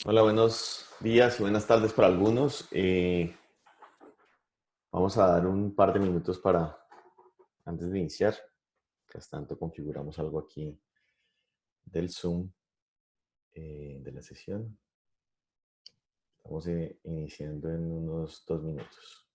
Hola, buenos días y buenas tardes para algunos. Vamos a dar un par de minutos antes de iniciar. Mientras tanto, configuramos algo aquí del Zoom de la sesión. Estamos iniciando en unos 2 minutos.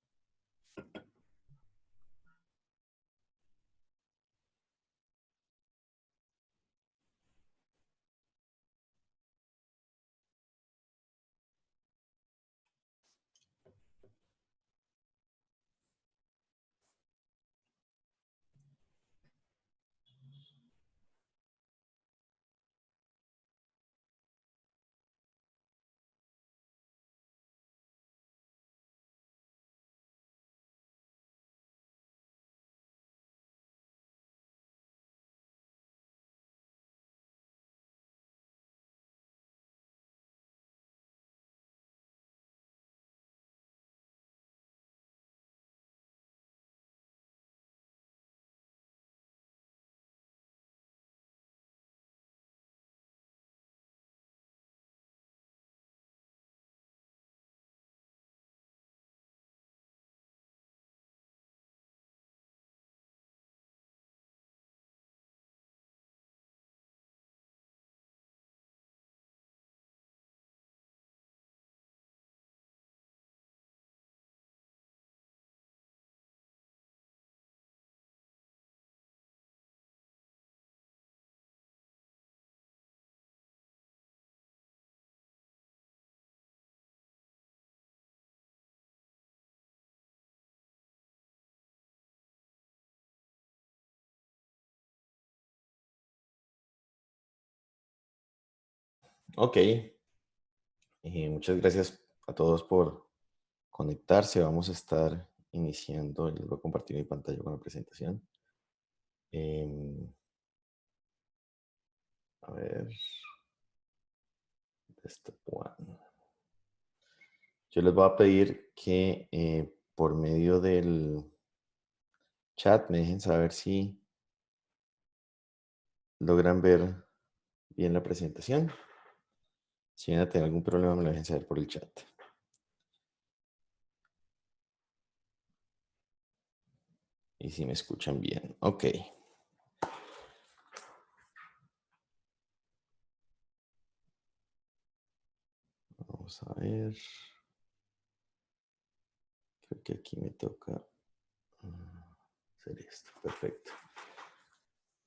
Ok, muchas gracias a todos por conectarse. Vamos a estar iniciando. Les voy a compartir mi pantalla con la presentación. Em, a ver, step one. Yo les voy a pedir que por medio del chat me dejen saber si logran ver bien la presentación. Si van a tener algún problema, me lo dejen saber por el chat. Y si me escuchan bien. Ok. Vamos a ver. Creo que aquí me toca hacer esto. Perfecto.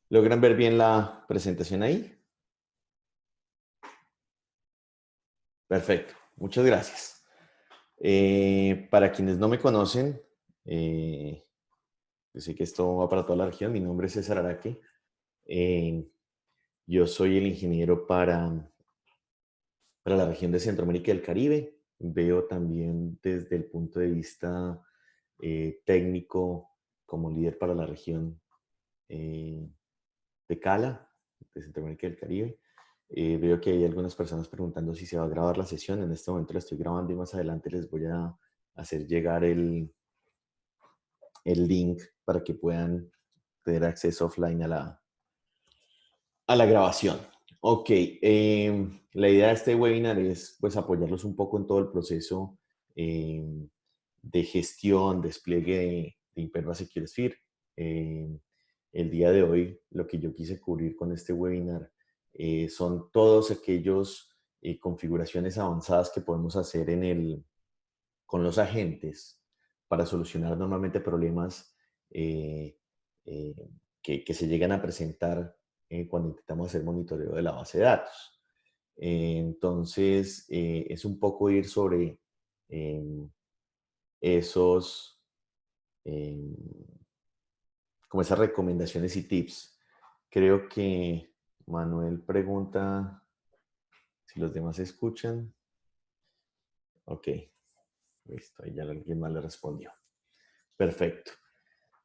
¿Logran ver bien la presentación ahí? Perfecto. Muchas gracias. Para quienes no me conocen, yo sé que esto va para toda la región. Mi nombre es César Araque. Yo soy el ingeniero para la región de Centroamérica y el Caribe. Veo también desde el punto de vista técnico como líder para la región de CALA, de Centroamérica y el Caribe. Veo que hay algunas personas preguntando si se va a grabar la sesión. En este momento la estoy grabando y más adelante les voy a hacer llegar el link para que puedan tener acceso offline a la grabación. Ok, la idea de este webinar es pues apoyarlos un poco en todo el proceso de gestión, despliegue de Imperva Secure Sphere. El día de hoy lo que yo quise cubrir con este webinar son todos aquellos configuraciones avanzadas que podemos hacer con los agentes para solucionar normalmente problemas eh, eh, que se llegan a presentar cuando intentamos hacer monitoreo de la base de datos. Entonces, es un poco ir sobre esos, eh, como esas recomendaciones y tips. Creo que Manuel pregunta si los demás escuchan. Ok, listo, ahí ya alguien más le respondió. Perfecto.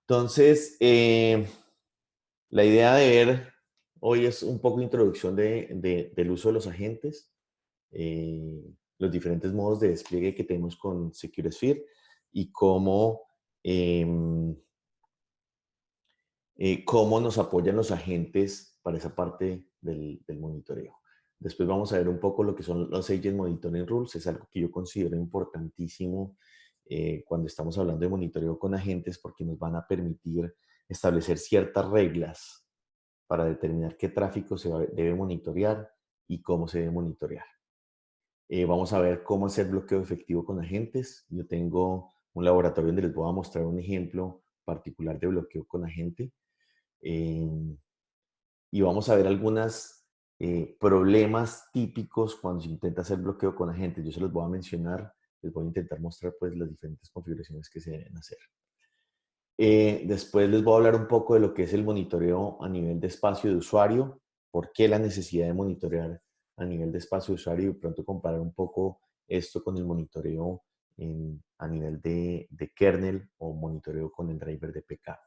Entonces, la idea de ver hoy es un poco introducción del uso de los agentes, los diferentes modos de despliegue que tenemos con SecureSphere y cómo nos apoyan los agentes para esa parte del monitoreo. Después vamos a ver un poco lo que son los Agent Monitoring Rules. Es algo que yo considero importantísimo cuando estamos hablando de monitoreo con agentes, porque nos van a permitir establecer ciertas reglas para determinar qué tráfico debe monitorear y cómo se debe monitorear. Vamos a ver cómo hacer bloqueo efectivo con agentes. Yo tengo un laboratorio donde les voy a mostrar un ejemplo particular de bloqueo con agente. Y vamos a ver algunos problemas típicos cuando se intenta hacer bloqueo con agentes. Yo se los voy a mencionar, les voy a intentar mostrar pues las diferentes configuraciones que se deben hacer. Después les voy a hablar un poco de lo que es el monitoreo a nivel de espacio de usuario, por qué la necesidad de monitorear a nivel de espacio de usuario y pronto comparar un poco esto con el monitoreo a nivel de kernel o monitoreo con el driver de PCAP.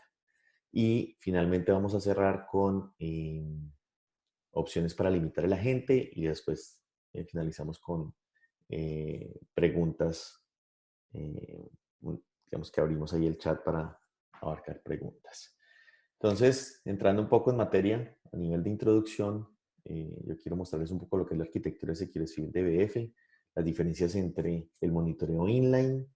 Y finalmente vamos a cerrar con opciones para limitar el agente y después finalizamos con preguntas. Digamos que abrimos ahí el chat para abarcar preguntas. Entonces, entrando un poco en materia, a nivel de introducción, yo quiero mostrarles un poco lo que es la arquitectura de Secure Civil DBF, las diferencias entre el monitoreo inline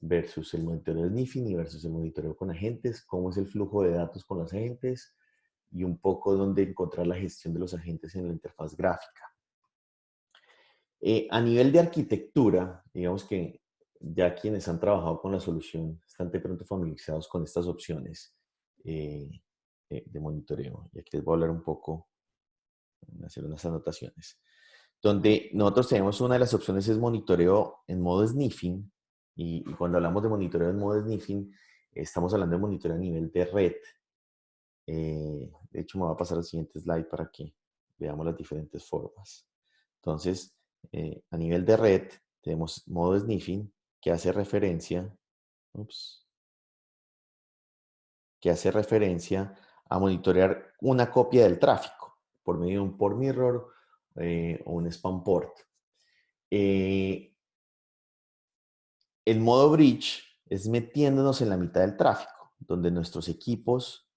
versus el monitoreo sniffing y versus el monitoreo con agentes, cómo es el flujo de datos con los agentes y un poco dónde encontrar la gestión de los agentes en la interfaz gráfica. A nivel de arquitectura, digamos que ya quienes han trabajado con la solución están de pronto familiarizados con estas opciones de monitoreo. Y aquí les voy a hablar un poco, hacer unas anotaciones. Donde nosotros tenemos una de las opciones es monitoreo en modo sniffing. Y cuando hablamos de monitoreo en modo sniffing, estamos hablando de monitoreo a nivel de red. De hecho, me va a pasar al siguiente slide para que veamos las diferentes formas. Entonces, a nivel de red, tenemos modo sniffing que hace referencia, a monitorear una copia del tráfico por medio de un port mirror o un spam port. El modo bridge es metiéndonos en la mitad del tráfico, donde nuestros equipos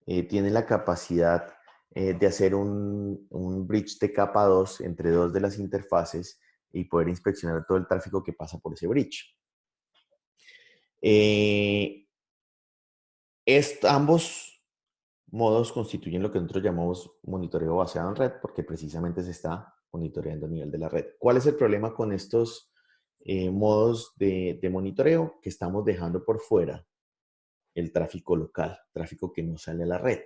tienen la capacidad de hacer un bridge de capa 2 entre dos de las interfaces y poder inspeccionar todo el tráfico que pasa por ese bridge. Ambos modos constituyen lo que nosotros llamamos monitoreo basado en red, porque precisamente se está monitoreando a nivel de la red. ¿Cuál es el problema con estos modos de monitoreo? Que estamos dejando por fuera el tráfico local, tráfico que no sale a la red.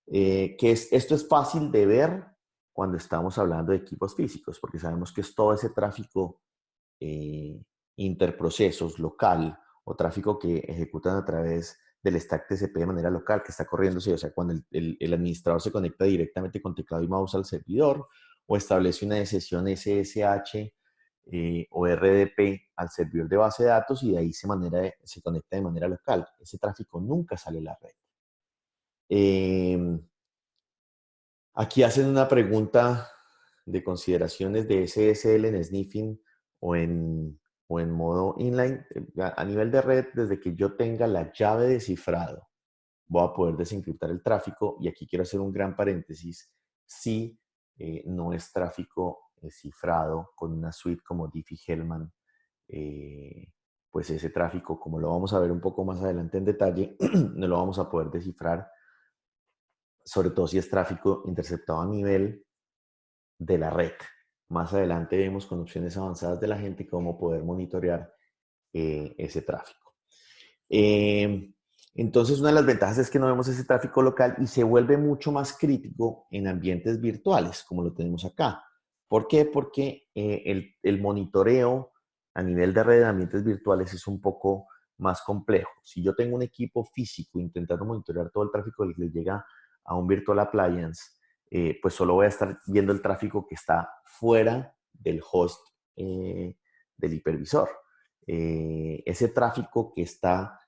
Esto es fácil de ver cuando estamos hablando de equipos físicos, porque sabemos que es todo ese tráfico interprocesos local o tráfico que ejecutan a través del stack TCP de manera local, que está corriéndose, o sea, cuando el administrador se conecta directamente con teclado y mouse al servidor o establece una sesión SSH o RDP al servidor de base de datos y de ahí se conecta de manera local. Ese tráfico nunca sale a la red. Aquí hacen una pregunta de consideraciones de SSL en sniffing o en modo inline. A nivel de red, desde que yo tenga la llave de cifrado, voy a poder desencriptar el tráfico. Y aquí quiero hacer un gran paréntesis. Si no es tráfico cifrado con una suite como Diffie-Hellman, pues ese tráfico, como lo vamos a ver un poco más adelante en detalle, no lo vamos a poder descifrar, sobre todo si es tráfico interceptado a nivel de la red. Más adelante vemos con opciones avanzadas de la gente cómo poder monitorear ese tráfico. Entonces, una de las ventajas es que no vemos ese tráfico local y se vuelve mucho más crítico en ambientes virtuales, como lo tenemos acá. ¿Por qué? Porque el monitoreo a nivel de red de ambientes virtuales es un poco más complejo. Si yo tengo un equipo físico intentando monitorear todo el tráfico que le llega a un virtual appliance, pues solo voy a estar viendo el tráfico que está fuera del host del hipervisor. Ese tráfico que está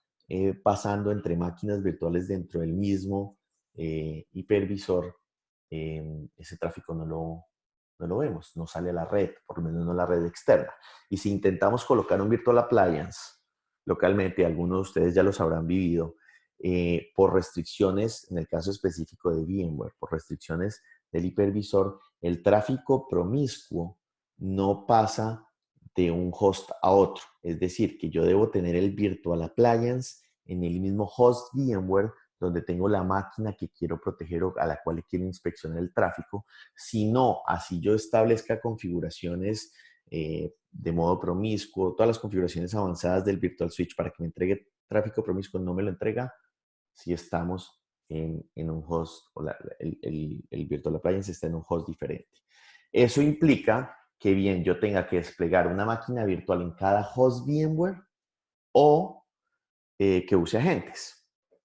pasando entre máquinas virtuales dentro del mismo hipervisor, ese tráfico no lo vemos, no sale a la red, por lo menos no a la red externa. Y si intentamos colocar un virtual appliance localmente, algunos de ustedes ya los habrán vivido, por restricciones, en el caso específico de VMware, por restricciones del hipervisor, el tráfico promiscuo no pasa de un host a otro. Es decir, que yo debo tener el virtual appliance en el mismo host VMware donde tengo la máquina que quiero proteger o a la cual quiero inspeccionar el tráfico. Si no, así yo establezca configuraciones de modo promiscuo, todas las configuraciones avanzadas del Virtual Switch para que me entregue tráfico promiscuo, no me lo entrega si estamos en un host, o el Virtual Appliance está en un host diferente. Eso implica que bien yo tenga que desplegar una máquina virtual en cada host VMware o que use agentes.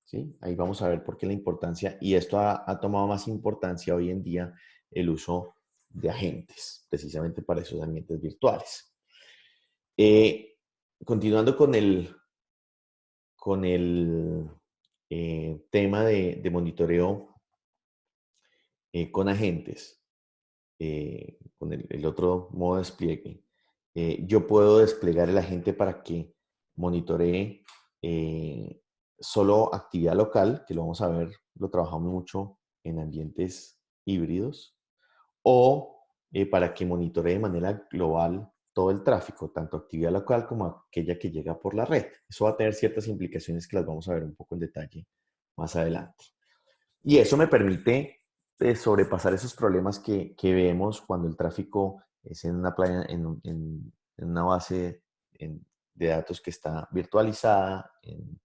¿Sí? Ahí vamos a ver por qué la importancia, y esto ha tomado más importancia hoy en día, el uso de agentes, precisamente para esos ambientes virtuales. Continuando con el tema de monitoreo con agentes, con el otro modo de despliegue, yo puedo desplegar el agente para que monitoree solo actividad local, que lo vamos a ver, lo trabajamos mucho en ambientes híbridos, o para que monitoree de manera global todo el tráfico, tanto actividad local como aquella que llega por la red. Eso va a tener ciertas implicaciones que las vamos a ver un poco en detalle más adelante. Y eso me permite sobrepasar esos problemas que vemos cuando el tráfico es en una, en una base de datos que está virtualizada, en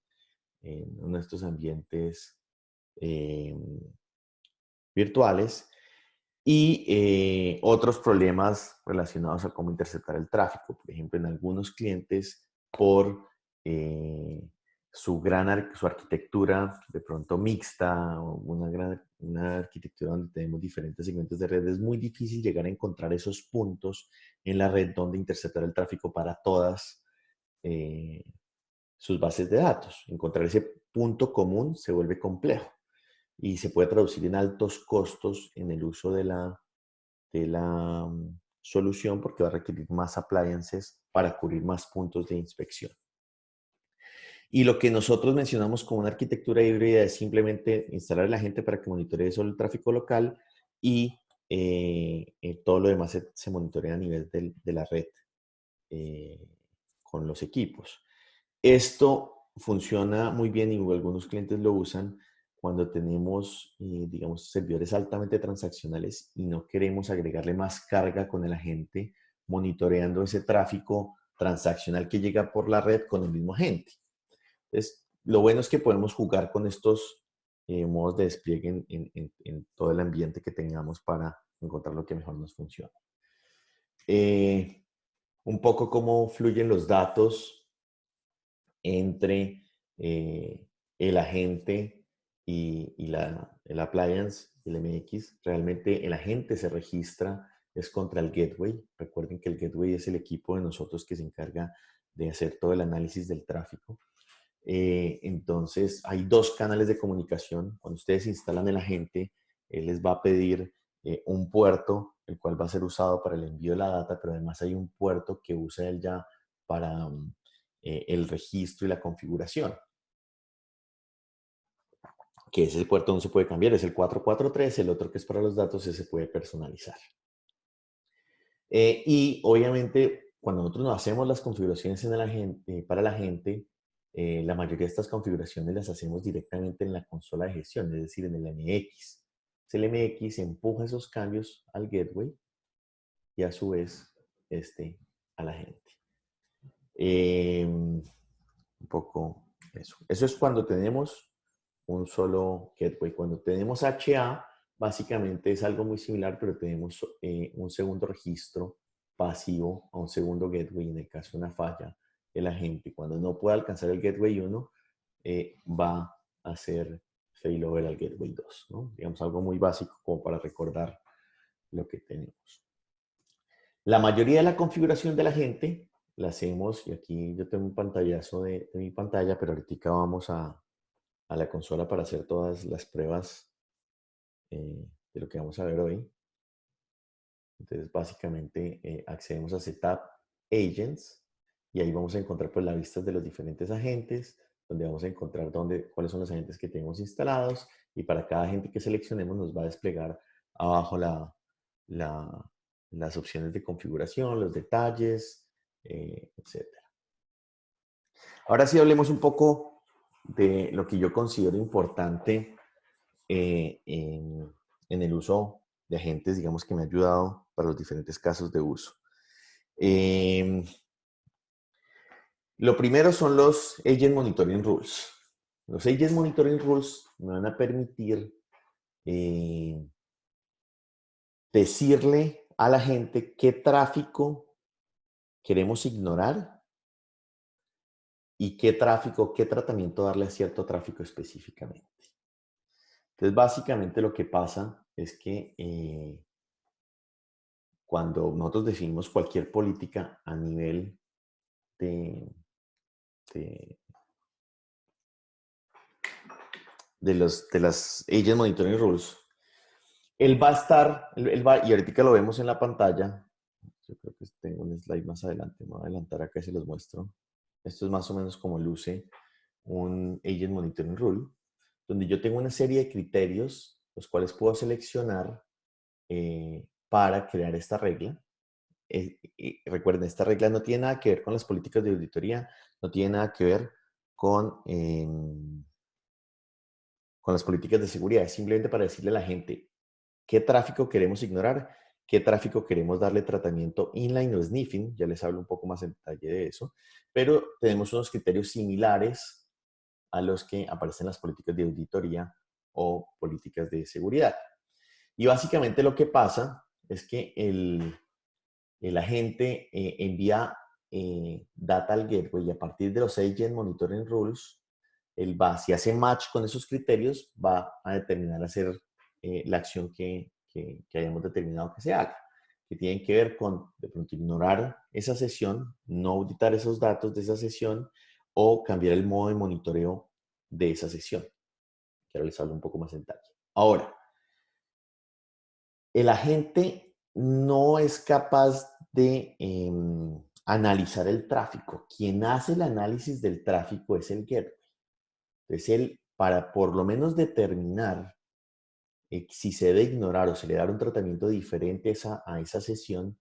uno de estos ambientes virtuales, y otros problemas relacionados a cómo interceptar el tráfico. Por ejemplo, en algunos clientes, por su arquitectura de pronto mixta, o una arquitectura donde tenemos diferentes segmentos de red, es muy difícil llegar a encontrar esos puntos en la red donde interceptar el tráfico para todas sus bases de datos. Encontrar ese punto común se vuelve complejo y se puede traducir en altos costos en el uso de la solución, porque va a requerir más appliances para cubrir más puntos de inspección. Y lo que nosotros mencionamos como una arquitectura híbrida es simplemente instalar el agente para que monitoree solo el tráfico local y todo lo demás se monitorea a nivel de la red con los equipos. Esto funciona muy bien y algunos clientes lo usan cuando tenemos, digamos, servidores altamente transaccionales y no queremos agregarle más carga con el agente monitoreando ese tráfico transaccional que llega por la red con el mismo agente. Entonces, lo bueno es que podemos jugar con estos modos de despliegue en todo el ambiente que tengamos para encontrar lo que mejor nos funciona. Un poco cómo fluyen los datos entre el agente y el appliance, el MX. Realmente el agente se registra es contra el gateway. Recuerden que el gateway es el equipo de nosotros que se encarga de hacer todo el análisis del tráfico. Entonces, hay dos canales de comunicación. Cuando ustedes instalan el agente, él les va a pedir un puerto, el cual va a ser usado para el envío de la data, pero además hay un puerto que usa él ya para el registro y la configuración, que ese puerto no se puede cambiar, es el 443, el otro que es para los datos, ese se puede personalizar. Y obviamente, cuando nosotros no hacemos las configuraciones en el agente, para la gente, la mayoría de estas configuraciones las hacemos directamente en la consola de gestión, es decir, en el MX. El MX empuja esos cambios al gateway y a su vez a la gente. Un poco eso. Eso es cuando tenemos un solo gateway. Cuando tenemos HA, básicamente es algo muy similar, pero tenemos un segundo registro pasivo a un segundo gateway en el caso de una falla. El agente, cuando no puede alcanzar el gateway 1, va a hacer failover al gateway 2, ¿no? Digamos, algo muy básico como para recordar lo que tenemos. La mayoría de la configuración de la agente la hacemos, y aquí yo tengo un pantallazo de mi pantalla, pero ahorita vamos a la consola para hacer todas las pruebas de lo que vamos a ver hoy. Entonces, básicamente, accedemos a Setup Agents y ahí vamos a encontrar pues, las listas de los diferentes agentes, donde vamos a encontrar cuáles son los agentes que tenemos instalados y para cada agente que seleccionemos nos va a desplegar abajo las opciones de configuración, los detalles, etc. Ahora sí hablemos un poco de lo que yo considero importante en el uso de agentes, digamos que me ha ayudado para los diferentes casos de uso. Eh, lo primero son los Agent Monitoring Rules. Los Agent Monitoring Rules me van a permitir decirle a la gente qué tráfico queremos ignorar y qué tráfico, qué tratamiento darle a cierto tráfico específicamente. Entonces, básicamente lo que pasa es que cuando nosotros definimos cualquier política a nivel de, de, de las Agent Monitoring Rules, él va a estar, y ahorita lo vemos en la pantalla, yo creo que tengo un slide más adelante, me voy a adelantar acá y se los muestro. Esto es más o menos como luce un Agent Monitoring Rule, donde yo tengo una serie de criterios, los cuales puedo seleccionar para crear esta regla. Recuerden, esta regla no tiene nada que ver con las políticas de auditoría, no tiene nada que ver con las políticas de seguridad, es simplemente para decirle a la gente qué tráfico queremos ignorar, qué tráfico queremos darle tratamiento inline o sniffing, ya les hablo un poco más en detalle de eso, pero tenemos unos criterios similares a los que aparecen en las políticas de auditoría o políticas de seguridad. Y básicamente lo que pasa es que el agente envía data al gateway y a partir de los Agent Monitoring Rules, él va, si hace match con esos criterios, va a determinar hacer la acción que hayamos determinado que se haga, que tienen que ver con, de pronto, ignorar esa sesión, no auditar esos datos de esa sesión o cambiar el modo de monitoreo de esa sesión, que ahora les hablo un poco más en detalle. Ahora, el agente no es capaz de analizar el tráfico. Quien hace el análisis del tráfico es el gateway. Entonces, él, para por lo menos determinar si se debe ignorar o se le da un tratamiento diferente a esa sesión,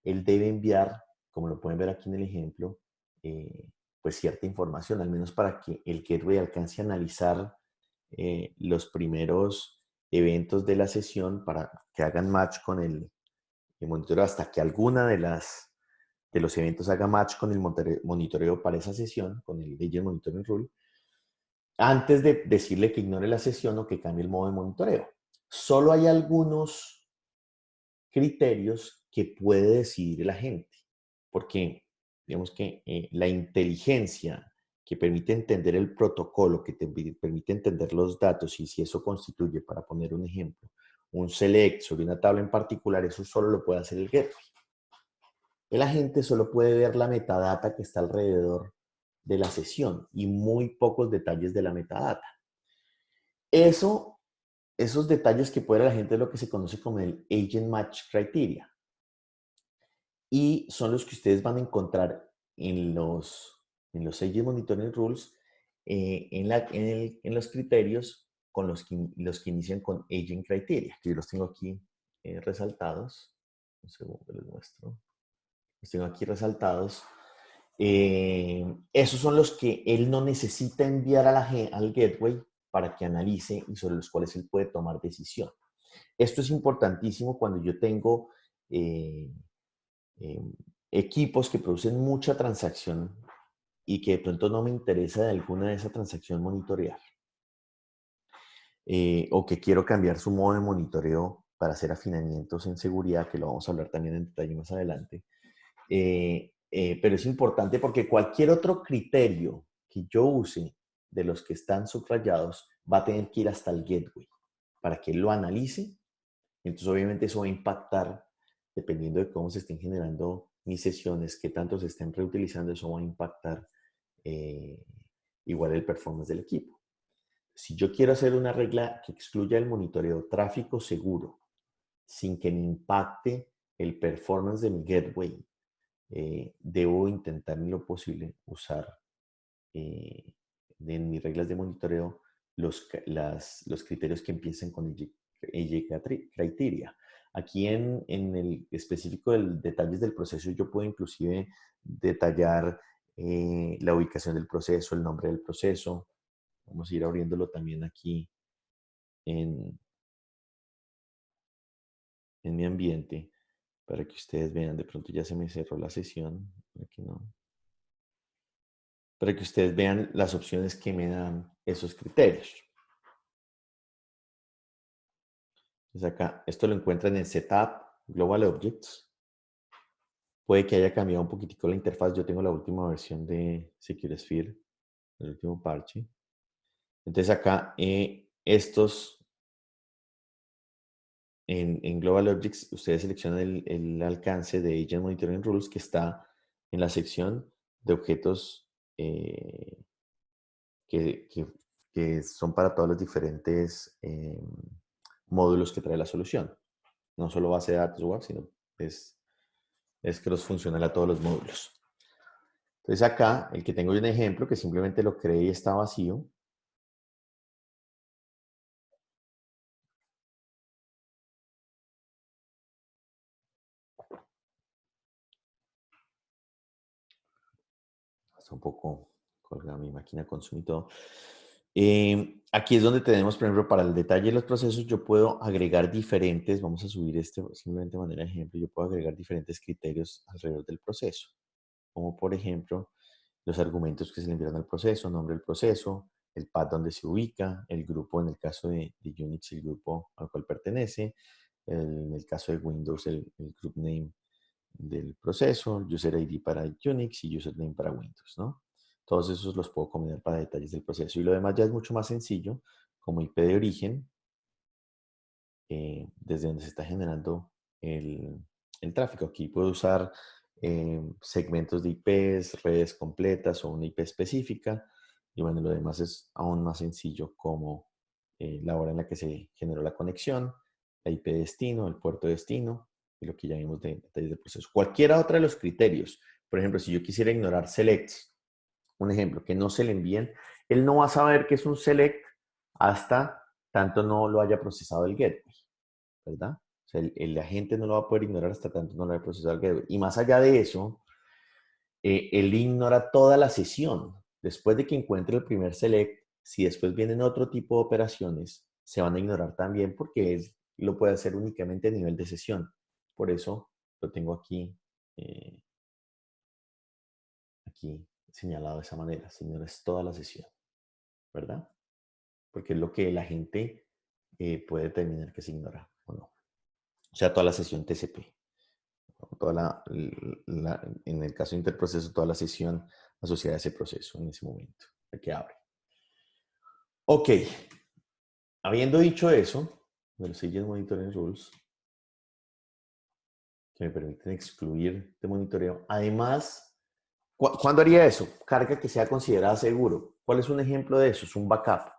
él debe enviar, como lo pueden ver aquí en el ejemplo, pues cierta información, al menos para que el gateway alcance a analizar los primeros eventos de la sesión para que hagan match con el monitoreo hasta que alguna de los eventos haga match con el monitoreo para esa sesión, con el Agent Monitoring Rule, antes de decirle que ignore la sesión o que cambie el modo de monitoreo. Solo hay algunos criterios que puede decidir el agente, porque digamos que la inteligencia que permite entender el protocolo, que te permite entender los datos y si eso constituye, para poner un ejemplo, un select sobre una tabla en particular, eso solo lo puede hacer el gateway. El agente solo puede ver la metadata que está alrededor de la sesión y muy pocos detalles de la metadata. Esos detalles que puede ver la gente es lo que se conoce como el Agent Match Criteria. Y son los que ustedes van a encontrar en los Agent Monitoring Rules, en los criterios con los que inician con Agent Criteria, que yo los tengo aquí resaltados. Un segundo, les muestro. Los tengo aquí resaltados. Esos son los que él no necesita enviar al gateway para que analice y sobre los cuales él puede tomar decisión. Esto es importantísimo cuando yo tengo equipos que producen mucha transacción y que de pronto no me interesa de alguna de esa transacción monitorear. O que quiero cambiar su modo de monitoreo para hacer afinamientos en seguridad, que lo vamos a hablar también en detalle más adelante. Pero es importante porque cualquier otro criterio que yo use de los que están subrayados va a tener que ir hasta el gateway para que él lo analice. Entonces, obviamente, eso va a impactar, dependiendo de cómo se estén generando mis sesiones, qué tanto se estén reutilizando, eso va a impactar igual el performance del equipo. Si yo quiero hacer una regla que excluya el monitoreo tráfico seguro, sin que me impacte el performance de mi gateway, debo intentar en lo posible usar en mis reglas de monitoreo los criterios que empiecen con criteria. Aquí en el específico del detalles del proceso, yo puedo inclusive detallar la ubicación del proceso, el nombre del proceso. Vamos a ir abriéndolo también aquí en mi ambiente para que ustedes vean. De pronto ya se me cerró la sesión. Aquí no. Para que ustedes vean las opciones que me dan esos criterios. Entonces acá, esto lo encuentran en Setup, Global Objects. Puede que haya cambiado un poquitico la interfaz. Yo tengo la última versión de Secure Sphere, el último parche. Entonces acá, estos en Global Objects, ustedes seleccionan el alcance de Agent Monitoring Rules que está en la sección de objetos que, que son para todos los diferentes módulos que trae la solución. No solo base de datos web, sino es cross-funcional a todos los módulos. Entonces acá, el que tengo un ejemplo, que simplemente lo creé y está vacío. Está un poco colgada mi máquina, consume todo. Aquí es donde tenemos, por ejemplo, para el detalle de los procesos, yo puedo agregar diferentes, vamos a subir este simplemente de manera de ejemplo, yo puedo agregar diferentes criterios alrededor del proceso, como por ejemplo, los argumentos que se le envían al proceso, nombre del proceso, el path donde se ubica, el grupo en el caso de Unix, el grupo al cual pertenece, en el caso de Windows, el group name del proceso, user ID para Unix y username para Windows, ¿no? Todos esos los puedo combinar para detalles del proceso. Y lo demás ya es mucho más sencillo, como IP de origen, desde donde se está generando el tráfico. Aquí puedo usar segmentos de IPs, redes completas o una IP específica. Y bueno, lo demás es aún más sencillo, como la hora en la que se generó la conexión, la IP destino, el puerto destino y lo que ya vimos de detalles del proceso. Cualquiera otra de los criterios. Por ejemplo, si yo quisiera ignorar selects, un ejemplo, que no se le envíen, él no va a saber que es un select hasta tanto no lo haya procesado el gateway, ¿verdad? O sea, el agente no lo va a poder ignorar hasta tanto no lo haya procesado el gateway. Y más allá de eso, él ignora toda la sesión. Después de que encuentre el primer select, si después vienen otro tipo de operaciones, se van a ignorar también porque él lo puede hacer únicamente a nivel de sesión. Por eso lo tengo aquí, aquí señalado de esa manera. Si ignoras toda la sesión, ¿verdad? Porque es lo que la gente puede determinar que se ignora o no. O sea, toda la sesión TCP. Toda en el caso de interproceso, toda la sesión asociada a ese proceso en ese momento, el que abre. Ok, habiendo dicho eso, de los Agent Monitoring Rules, que me permiten excluir de monitoreo, además, ¿cuándo haría eso? Carga que sea considerada seguro. ¿Cuál es un ejemplo de eso? Es un backup.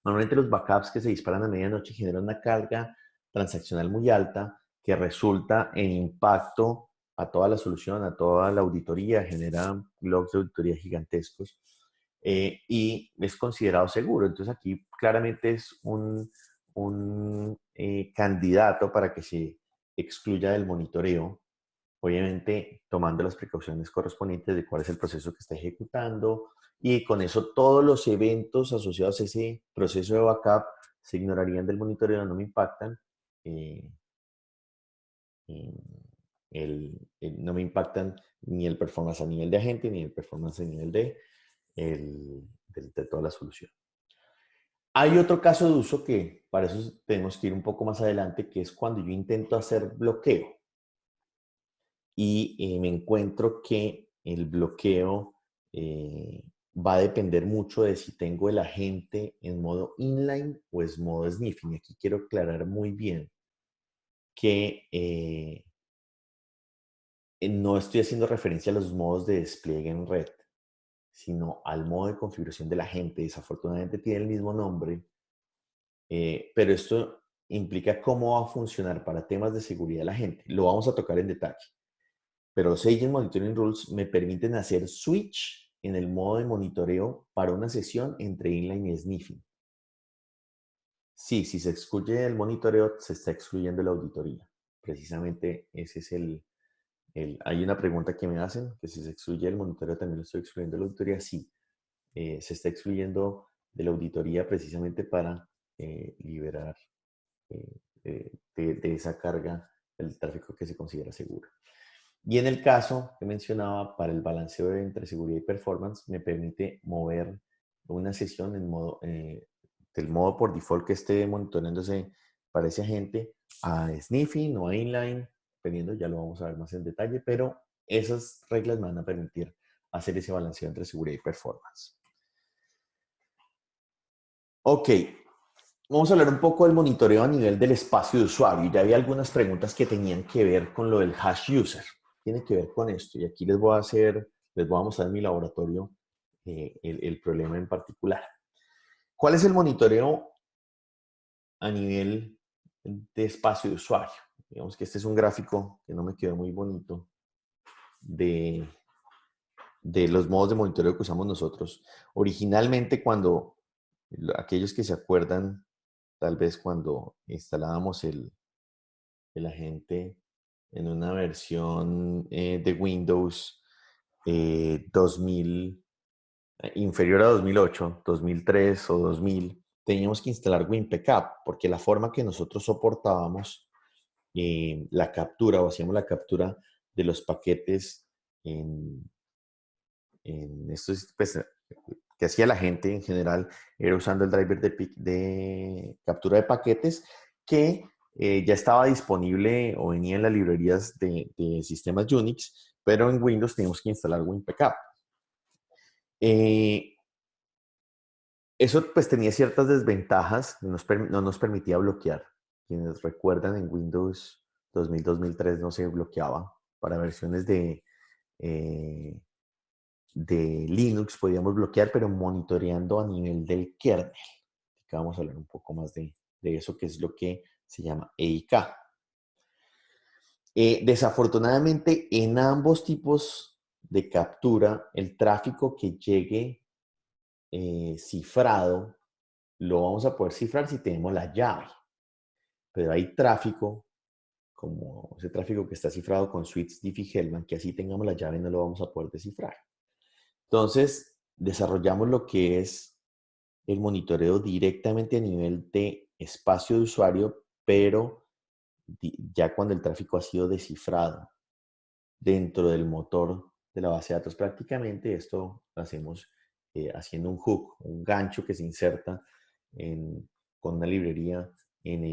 Normalmente los backups que se disparan a medianoche generan una carga transaccional muy alta que resulta en impacto a toda la solución, a toda la auditoría, genera logs de auditoría gigantescos y es considerado seguro. Entonces aquí claramente es un candidato para que se excluya del monitoreo, obviamente tomando las precauciones correspondientes de cuál es el proceso que está ejecutando y con eso todos los eventos asociados a ese proceso de backup se ignorarían del monitoreo, no me impactan. Eh, no me impactan ni el performance a nivel de agente ni el performance a nivel de toda la solución. Hay otro caso de uso que para eso tenemos que ir un poco más adelante, que es cuando yo intento hacer bloqueo y me encuentro que el bloqueo va a depender mucho de si tengo el agente en modo inline o es modo sniffing. Aquí quiero aclarar muy bien que no estoy haciendo referencia a los modos de despliegue en red, sino al modo de configuración del agente. Desafortunadamente tiene el mismo nombre, pero esto implica cómo va a funcionar para temas de seguridad la gente. Lo vamos a tocar en detalle. Pero los Agent Monitoring Rules me permiten hacer switch en el modo de monitoreo para una sesión entre inline y sniffing. Sí, si se excluye el monitoreo, se está excluyendo la auditoría. Precisamente ese es hay una pregunta que me hacen, que si se excluye el monitoreo, ¿también lo estoy excluyendo de la auditoría? Sí, se está excluyendo de la auditoría precisamente para liberar de esa carga el tráfico que se considera seguro. Y en el caso que mencionaba, para el balanceo entre seguridad y performance, me permite mover una sesión en modo, del modo por default que esté monitoreándose para ese agente a sniffing o a inline, dependiendo, ya lo vamos a ver más en detalle, pero esas reglas me van a permitir hacer ese balanceo entre seguridad y performance. Ok, vamos a hablar un poco del monitoreo a nivel del espacio de usuario. Ya había algunas preguntas que tenían que ver con lo del hash user. Tiene que ver con esto. Y aquí les voy a mostrar en mi laboratorio el problema en particular. ¿Cuál es el monitoreo a nivel de espacio de usuario? Digamos que este es un gráfico que no me quedó muy bonito de, de los modos de monitoreo que usamos nosotros. Originalmente, cuando aquellos que se acuerdan, tal vez cuando instalábamos el agente en una versión de Windows 2000, inferior a 2008, 2003 o 2000, teníamos que instalar WinPcap, porque la forma que nosotros soportábamos la captura o hacíamos la captura de los paquetes en estos, pues, que hacía la gente en general era usando el driver de captura de paquetes que ya estaba disponible o venía en las librerías de sistemas Unix, pero en Windows teníamos que instalar WinPcap. Eso pues tenía ciertas desventajas, no nos permitía bloquear. Quienes recuerdan, en Windows 2000-2003 no se bloqueaba. Para versiones de Linux podíamos bloquear, pero monitoreando a nivel del kernel. Acá vamos a hablar un poco más de eso, que es lo que se llama EIK. Desafortunadamente, en ambos tipos de captura, el tráfico que llegue cifrado, lo vamos a poder cifrar si tenemos la llave. Pero hay tráfico, como ese tráfico que está cifrado con suites Diffie-Hellman, que así tengamos la llave no lo vamos a poder descifrar. Entonces, desarrollamos lo que es el monitoreo directamente a nivel de espacio de usuario, pero ya cuando el tráfico ha sido descifrado dentro del motor de la base de datos. Prácticamente esto lo hacemos haciendo un hook, un gancho que se inserta con una librería en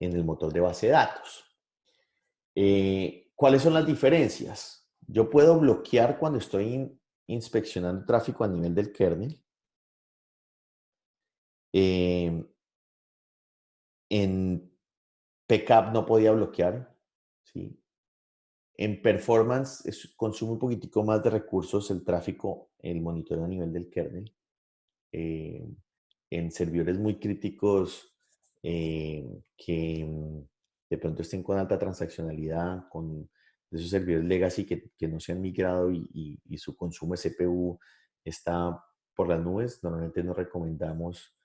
el motor de base de datos. ¿Cuáles son las diferencias? Yo puedo bloquear cuando estoy inspeccionando tráfico a nivel del kernel. En PCAP no podía bloquear, ¿sí? En performance consume un poquitico más de recursos el tráfico, el monitoreo a nivel del kernel. En servidores muy críticos que de pronto estén con alta transaccionalidad, con esos servidores legacy que no se han migrado y su consumo de CPU está por las nubes, normalmente nos recomendamos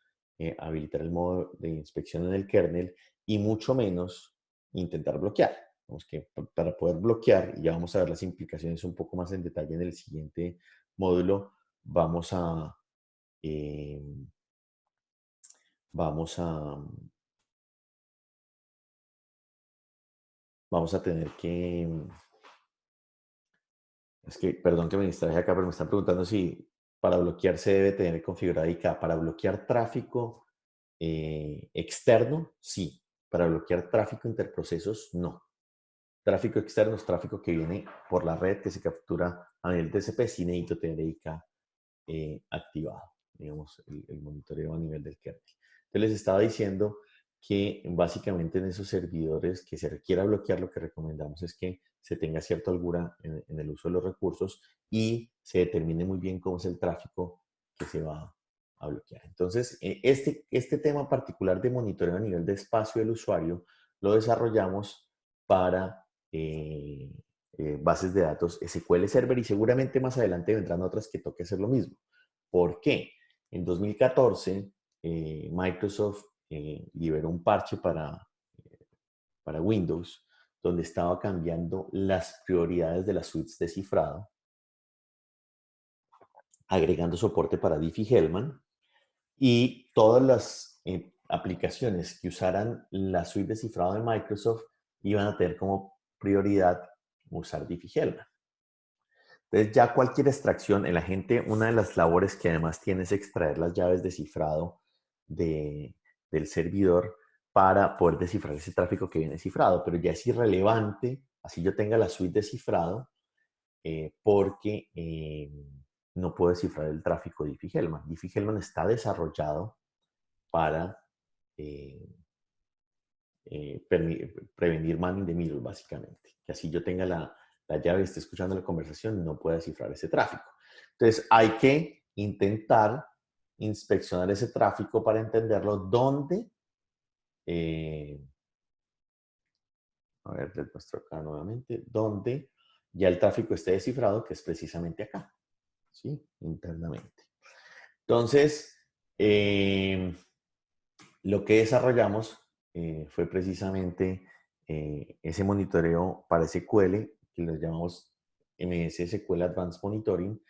habilitar el modo de inspección en el kernel y mucho menos intentar bloquear. Vamos que para poder bloquear, y ya vamos a ver las implicaciones un poco más en detalle en el siguiente módulo, vamos a, eh, vamos a, vamos a tener que, es que, perdón que me distraje acá, pero me están preguntando si para bloquear se debe tener configurada IK. Para bloquear tráfico externo, sí. Para bloquear tráfico interprocesos, no. Tráfico externo es tráfico que viene por la red, que se captura a nivel TCP, sí necesito tener IK activado, digamos, el monitoreo a nivel del kernel. Entonces les estaba diciendo que básicamente en esos servidores que se requiera bloquear, lo que recomendamos es que se tenga cierta holgura en el uso de los recursos y se determine muy bien cómo es el tráfico que se va a bloquear. Entonces, este tema particular de monitoreo a nivel de espacio del usuario lo desarrollamos para bases de datos SQL Server y seguramente más adelante vendrán otras que toque hacer lo mismo. ¿Por qué? En 2014 Microsoft liberó un parche para Windows, donde estaba cambiando las prioridades de las suites de cifrado, agregando soporte para Diffie-Hellman, y todas las aplicaciones que usaran la suite de cifrado de Microsoft iban a tener como prioridad usar Diffie-Hellman. Entonces ya cualquier extracción, el agente, una de las labores que además tiene es extraer las llaves de cifrado del servidor para poder descifrar ese tráfico que viene cifrado, pero ya es irrelevante, así yo tenga la suite de cifrado, porque no puedo descifrar el tráfico de Diffie-Hellman. Diffie-Hellman está desarrollado para prevenir man in the middle, básicamente. Que así yo tenga la llave y esté escuchando la conversación y no pueda descifrar ese tráfico. Entonces, hay que intentar inspeccionar ese tráfico para entenderlo dónde. A ver, les muestro acá nuevamente, donde ya el tráfico esté descifrado, que es precisamente acá, ¿sí? Internamente. Entonces, lo que desarrollamos fue precisamente ese monitoreo para SQL, que lo llamamos MS SQL Advanced Monitoring.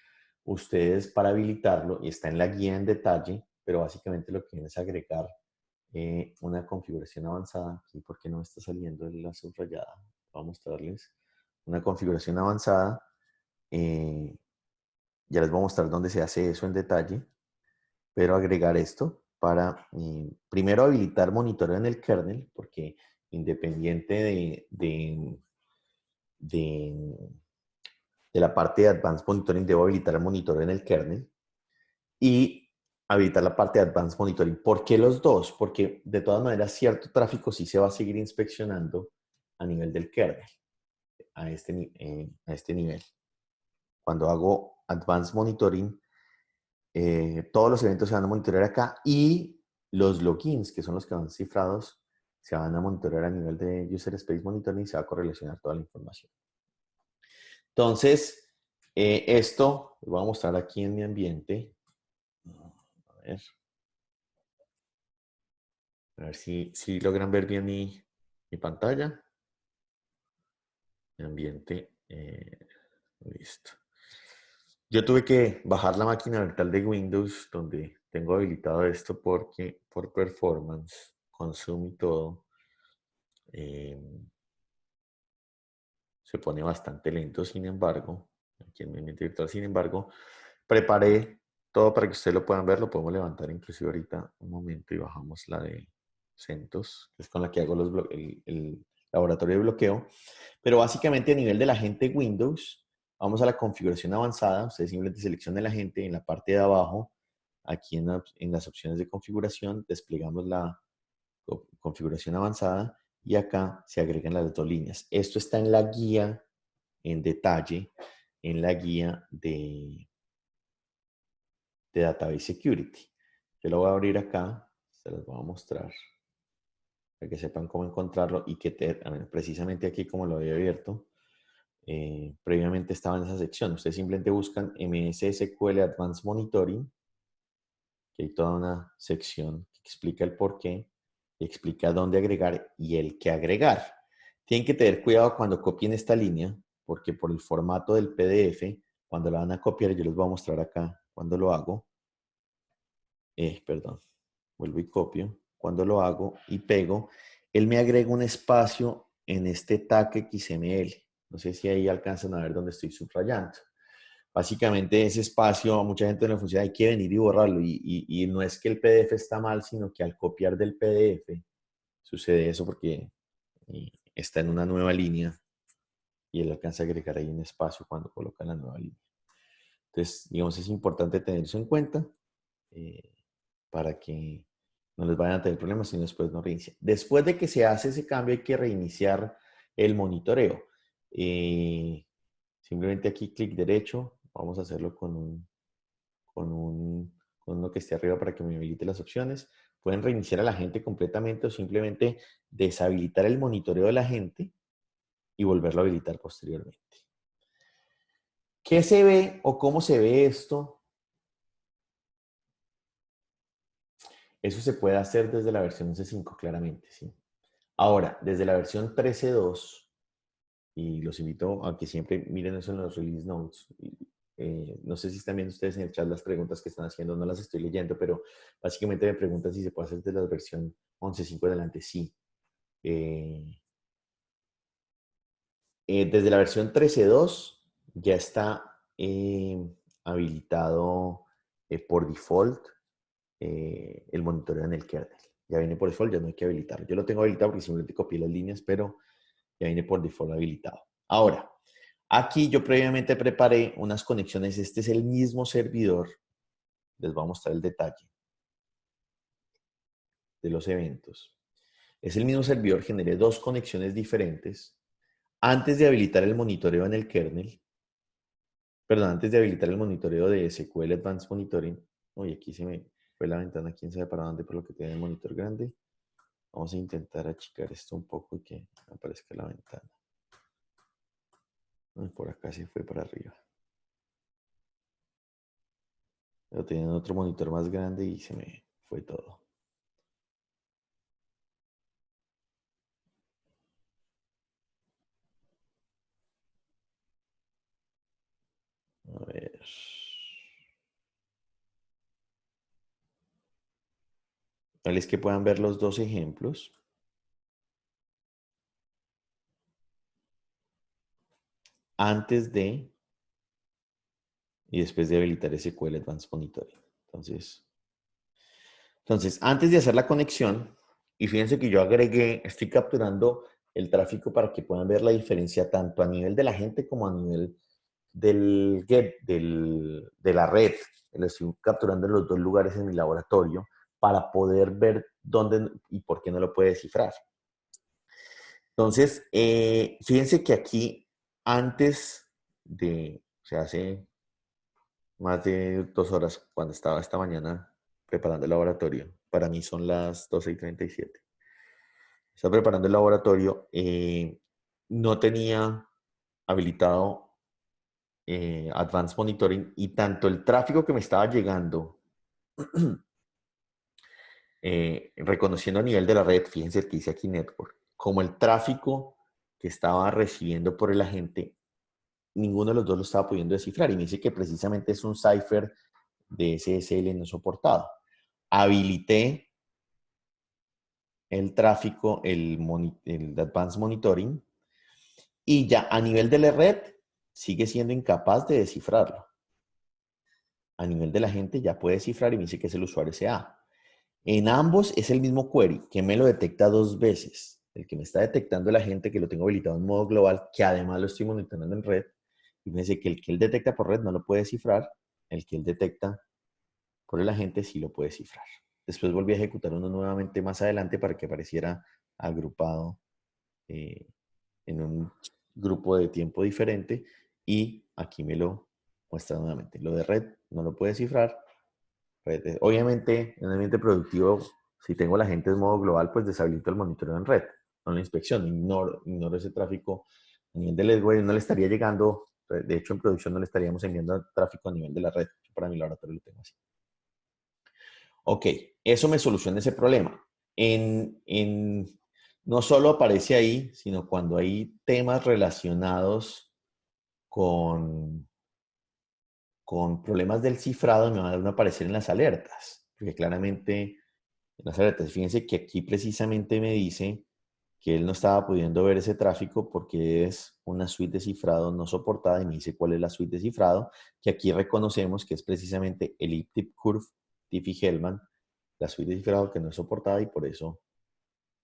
Ustedes, para habilitarlo, y está en la guía en detalle, pero básicamente lo que quieren es agregar una configuración avanzada. ¿Y por qué no me está saliendo la subrayada? Voy a mostrarles una configuración avanzada. Ya les voy a mostrar dónde se hace eso en detalle, pero agregar esto para primero habilitar monitoreo en el kernel, porque independiente de la parte de Advanced Monitoring, debo habilitar el monitoreo en el kernel y habilitar la parte de Advanced Monitoring. ¿Por qué los dos? Porque de todas maneras cierto tráfico sí se va a seguir inspeccionando a nivel del kernel, a este nivel. Cuando hago Advanced Monitoring, todos los eventos se van a monitorear acá y los logins, que son los que van cifrados, se van a monitorear a nivel de User Space Monitoring y se va a correlacionar toda la información. Entonces, esto lo voy a mostrar aquí en mi ambiente. A ver si logran ver bien mi pantalla. Mi ambiente. Listo. Yo tuve que bajar la máquina virtual de Windows donde tengo habilitado esto porque por performance, consumo y todo, se pone bastante lento. Sin embargo, aquí en mi ambiente virtual, sin embargo, preparé todo para que ustedes lo puedan ver. Lo podemos levantar inclusive ahorita un momento y bajamos la de CentOS, que es con la que hago el laboratorio de bloqueo. Pero básicamente a nivel de la agente Windows, vamos a la configuración avanzada. Ustedes simplemente seleccionan el agente y en la parte de abajo, aquí en las opciones de configuración, desplegamos la configuración avanzada y acá se agregan las dos líneas. Esto está en la guía en detalle, en la guía de Database Security. Yo lo voy a abrir acá, se los voy a mostrar para que sepan cómo encontrarlo y que precisamente aquí como lo había abierto, previamente estaba en esa sección. Ustedes simplemente buscan MS SQL Advanced Monitoring, que hay toda una sección que explica el por qué, y explica dónde agregar y el qué agregar. Tienen que tener cuidado cuando copien esta línea, porque por el formato del PDF, cuando la van a copiar, yo les voy a mostrar acá cuando lo hago. Perdón, vuelvo y copio. Cuando lo hago y pego, él me agrega un espacio en este tag XML. No sé si ahí alcanzan a ver dónde estoy subrayando. Básicamente ese espacio a mucha gente no le funciona, hay que venir y borrarlo. Y no es que el PDF está mal, sino que al copiar del PDF sucede eso porque está en una nueva línea y él alcanza a agregar ahí un espacio cuando coloca la nueva línea. Entonces, digamos, es importante tener eso en cuenta para que no les vayan a tener problemas y después no reinicia. Después de que se hace ese cambio hay que reiniciar el monitoreo. Simplemente aquí clic derecho, vamos a hacerlo con uno que esté arriba para que me habilite las opciones. Pueden reiniciar a la gente completamente o simplemente deshabilitar el monitoreo de la gente y volverlo a habilitar posteriormente. ¿Qué se ve o cómo se ve esto? Eso se puede hacer desde la versión 11.5, claramente, ¿sí? Ahora, desde la versión 13.2, y los invito a que siempre miren eso en los release notes. No sé si están viendo ustedes en el chat las preguntas que están haciendo, no las estoy leyendo, pero básicamente me preguntan si se puede hacer desde la versión 11.5 adelante. Sí. Desde la versión 13.2 ya está habilitado por default el monitoreo en el kernel. Ya viene por default, ya no hay que habilitarlo. Yo lo tengo habilitado porque simplemente copié las líneas, pero ya viene por default habilitado. Ahora, aquí yo previamente preparé unas conexiones. Este es el mismo servidor. Les voy a mostrar el detalle de los eventos. Es el mismo servidor, generé dos conexiones diferentes antes de habilitar el monitoreo en el kernel. Perdón, antes de habilitar el monitoreo de SQL Advanced Monitoring. Uy, aquí se me fue la ventana, quién sabe para dónde, por lo que tiene el monitor grande. Vamos a intentar achicar esto un poco y que aparezca la ventana. Por acá se fue para arriba. Pero tenía otro monitor más grande y se me fue todo. A ver. Tal es que puedan ver los dos ejemplos. Antes de y después de habilitar SQL Advanced Monitoring. Entonces, antes de hacer la conexión, y fíjense que yo agregué, estoy capturando el tráfico para que puedan ver la diferencia tanto a nivel de la gente como a nivel del get, de la red. Lo estoy capturando en los dos lugares en mi laboratorio para poder ver dónde y por qué no lo puede descifrar. Entonces, fíjense que aquí, antes de, o sea, hace más de 2 horas, cuando estaba esta mañana preparando el laboratorio, para mí son las 12:37. Estaba preparando el laboratorio, no tenía habilitado Advanced Monitoring y tanto el tráfico que me estaba llegando, reconociendo a nivel de la red, fíjense que dice aquí Network, como el tráfico que estaba recibiendo por el agente, ninguno de los dos lo estaba pudiendo descifrar. Y me dice que precisamente es un cipher de SSL no soportado. Habilité el tráfico, el Advanced Monitoring, y ya a nivel de la red sigue siendo incapaz de descifrarlo. A nivel de la gente ya puede descifrar y me dice que es el usuario SA. En ambos es el mismo query, que me lo detecta dos veces. El que me está detectando la gente, que lo tengo habilitado en modo global, que además lo estoy monitoreando en red, y me dice que el que él detecta por red no lo puede descifrar, el que él detecta por el agente sí lo puede cifrar. Después volví a ejecutar uno nuevamente más adelante para que apareciera agrupado en un grupo de tiempo diferente y aquí me lo muestra nuevamente. Lo de red no lo puede cifrar. Obviamente, en un ambiente productivo, si tengo la gente en modo global, pues deshabilito el monitoreo en red, no la inspección, ignoro ese tráfico a nivel del gateway, no le estaría llegando, de hecho en producción no le estaríamos enviando tráfico a nivel de la red. Para mi laboratorio lo tengo así. Ok, eso me soluciona ese problema. No solo aparece ahí, sino cuando hay temas relacionados con, con problemas del cifrado, me van a aparecer en las alertas. Porque claramente en las alertas, fíjense que aquí precisamente me dice que él no estaba pudiendo ver ese tráfico porque es una suite de cifrado no soportada y me dice cuál es la suite de cifrado, que aquí reconocemos que es precisamente el Elliptic Curve Diffie-Hellman, la suite de cifrado que no es soportada y por eso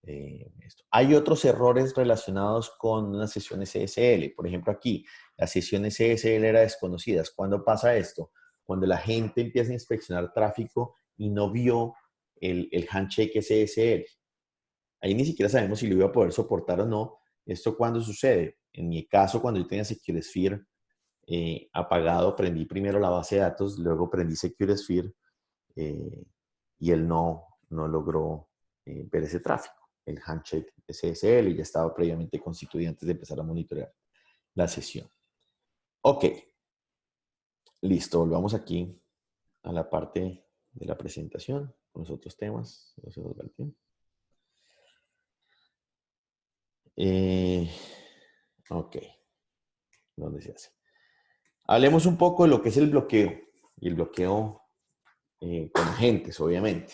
esto. Hay otros errores relacionados con una sesión SSL. Por ejemplo, aquí, la sesión SSL era desconocida. ¿Cuándo pasa esto? Cuando la gente empieza a inspeccionar tráfico y no vio el handshake SSL. Ahí ni siquiera sabemos si lo iba a poder soportar o no. ¿Esto cuándo sucede? En mi caso, cuando yo tenía SecureSphere apagado, prendí primero la base de datos, luego prendí SecureSphere y él no logró ver ese tráfico. El handshake SSL ya estaba previamente constituido antes de empezar a monitorear la sesión. Ok, listo, volvamos aquí a la parte de la presentación. con los otros temas. No se nos va el tiempo. Ok, ¿dónde se hace? Hablemos un poco de lo que es el bloqueo. Y el bloqueo con agentes, obviamente.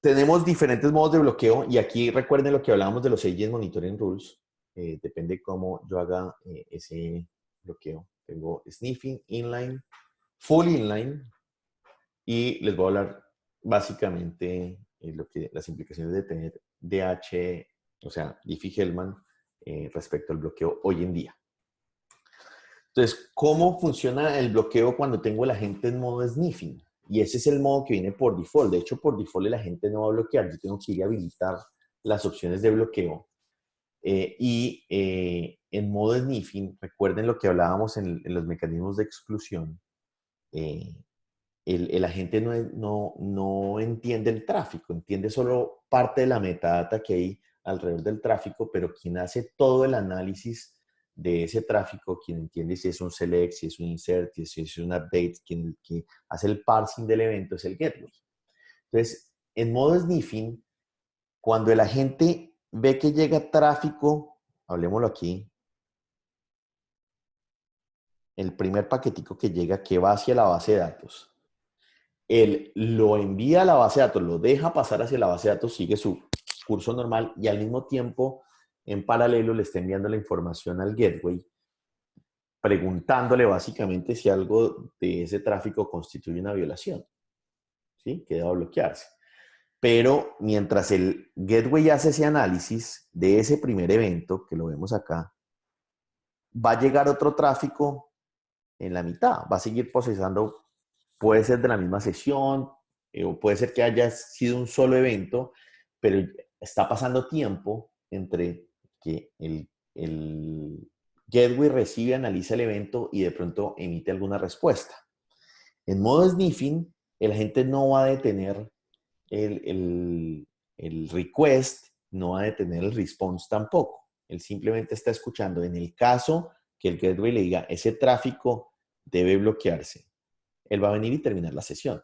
Tenemos diferentes modos de bloqueo y aquí recuerden lo que hablábamos de los Agent Monitoring Rules. Depende cómo yo haga ese bloqueo. Tengo sniffing, inline, full inline y les voy a hablar básicamente las implicaciones de tener DH, o sea, Diffie-Hellman respecto al bloqueo hoy en día. Entonces, ¿cómo funciona el bloqueo cuando tengo el agente en modo sniffing? Y ese es el modo que viene por default. De hecho, por default el agente no va a bloquear. Yo tengo que ir a habilitar las opciones de bloqueo. En modo sniffing, recuerden lo que hablábamos en los mecanismos de exclusión. El agente no entiende el tráfico, entiende solo parte de la metadata que hay alrededor del tráfico, pero quien hace todo el análisis de ese tráfico, quien entiende si es un select, si es un insert, si es un update, quien hace el parsing del evento es el gateway. Entonces, en modo sniffing, cuando el agente ve que llega tráfico, hablemoslo aquí, el primer paquetico que llega, que va hacia la base de datos, él lo envía a la base de datos, lo deja pasar hacia la base de datos, sigue su curso normal y al mismo tiempo, en paralelo, le está enviando la información al gateway, preguntándole básicamente si algo de ese tráfico constituye una violación, ¿sí? Que deba bloquearse. Pero mientras el gateway hace ese análisis de ese primer evento, que lo vemos acá, va a llegar otro tráfico en la mitad, va a seguir procesando, puede ser de la misma sesión, o puede ser que haya sido un solo evento, pero está pasando tiempo entre que el gateway recibe, analiza el evento y de pronto emite alguna respuesta. En modo sniffing, el agente no va a detener el request, no va a detener el response tampoco. Él simplemente está escuchando. En el caso que el gateway le diga, ese tráfico debe bloquearse, él va a venir y terminar la sesión.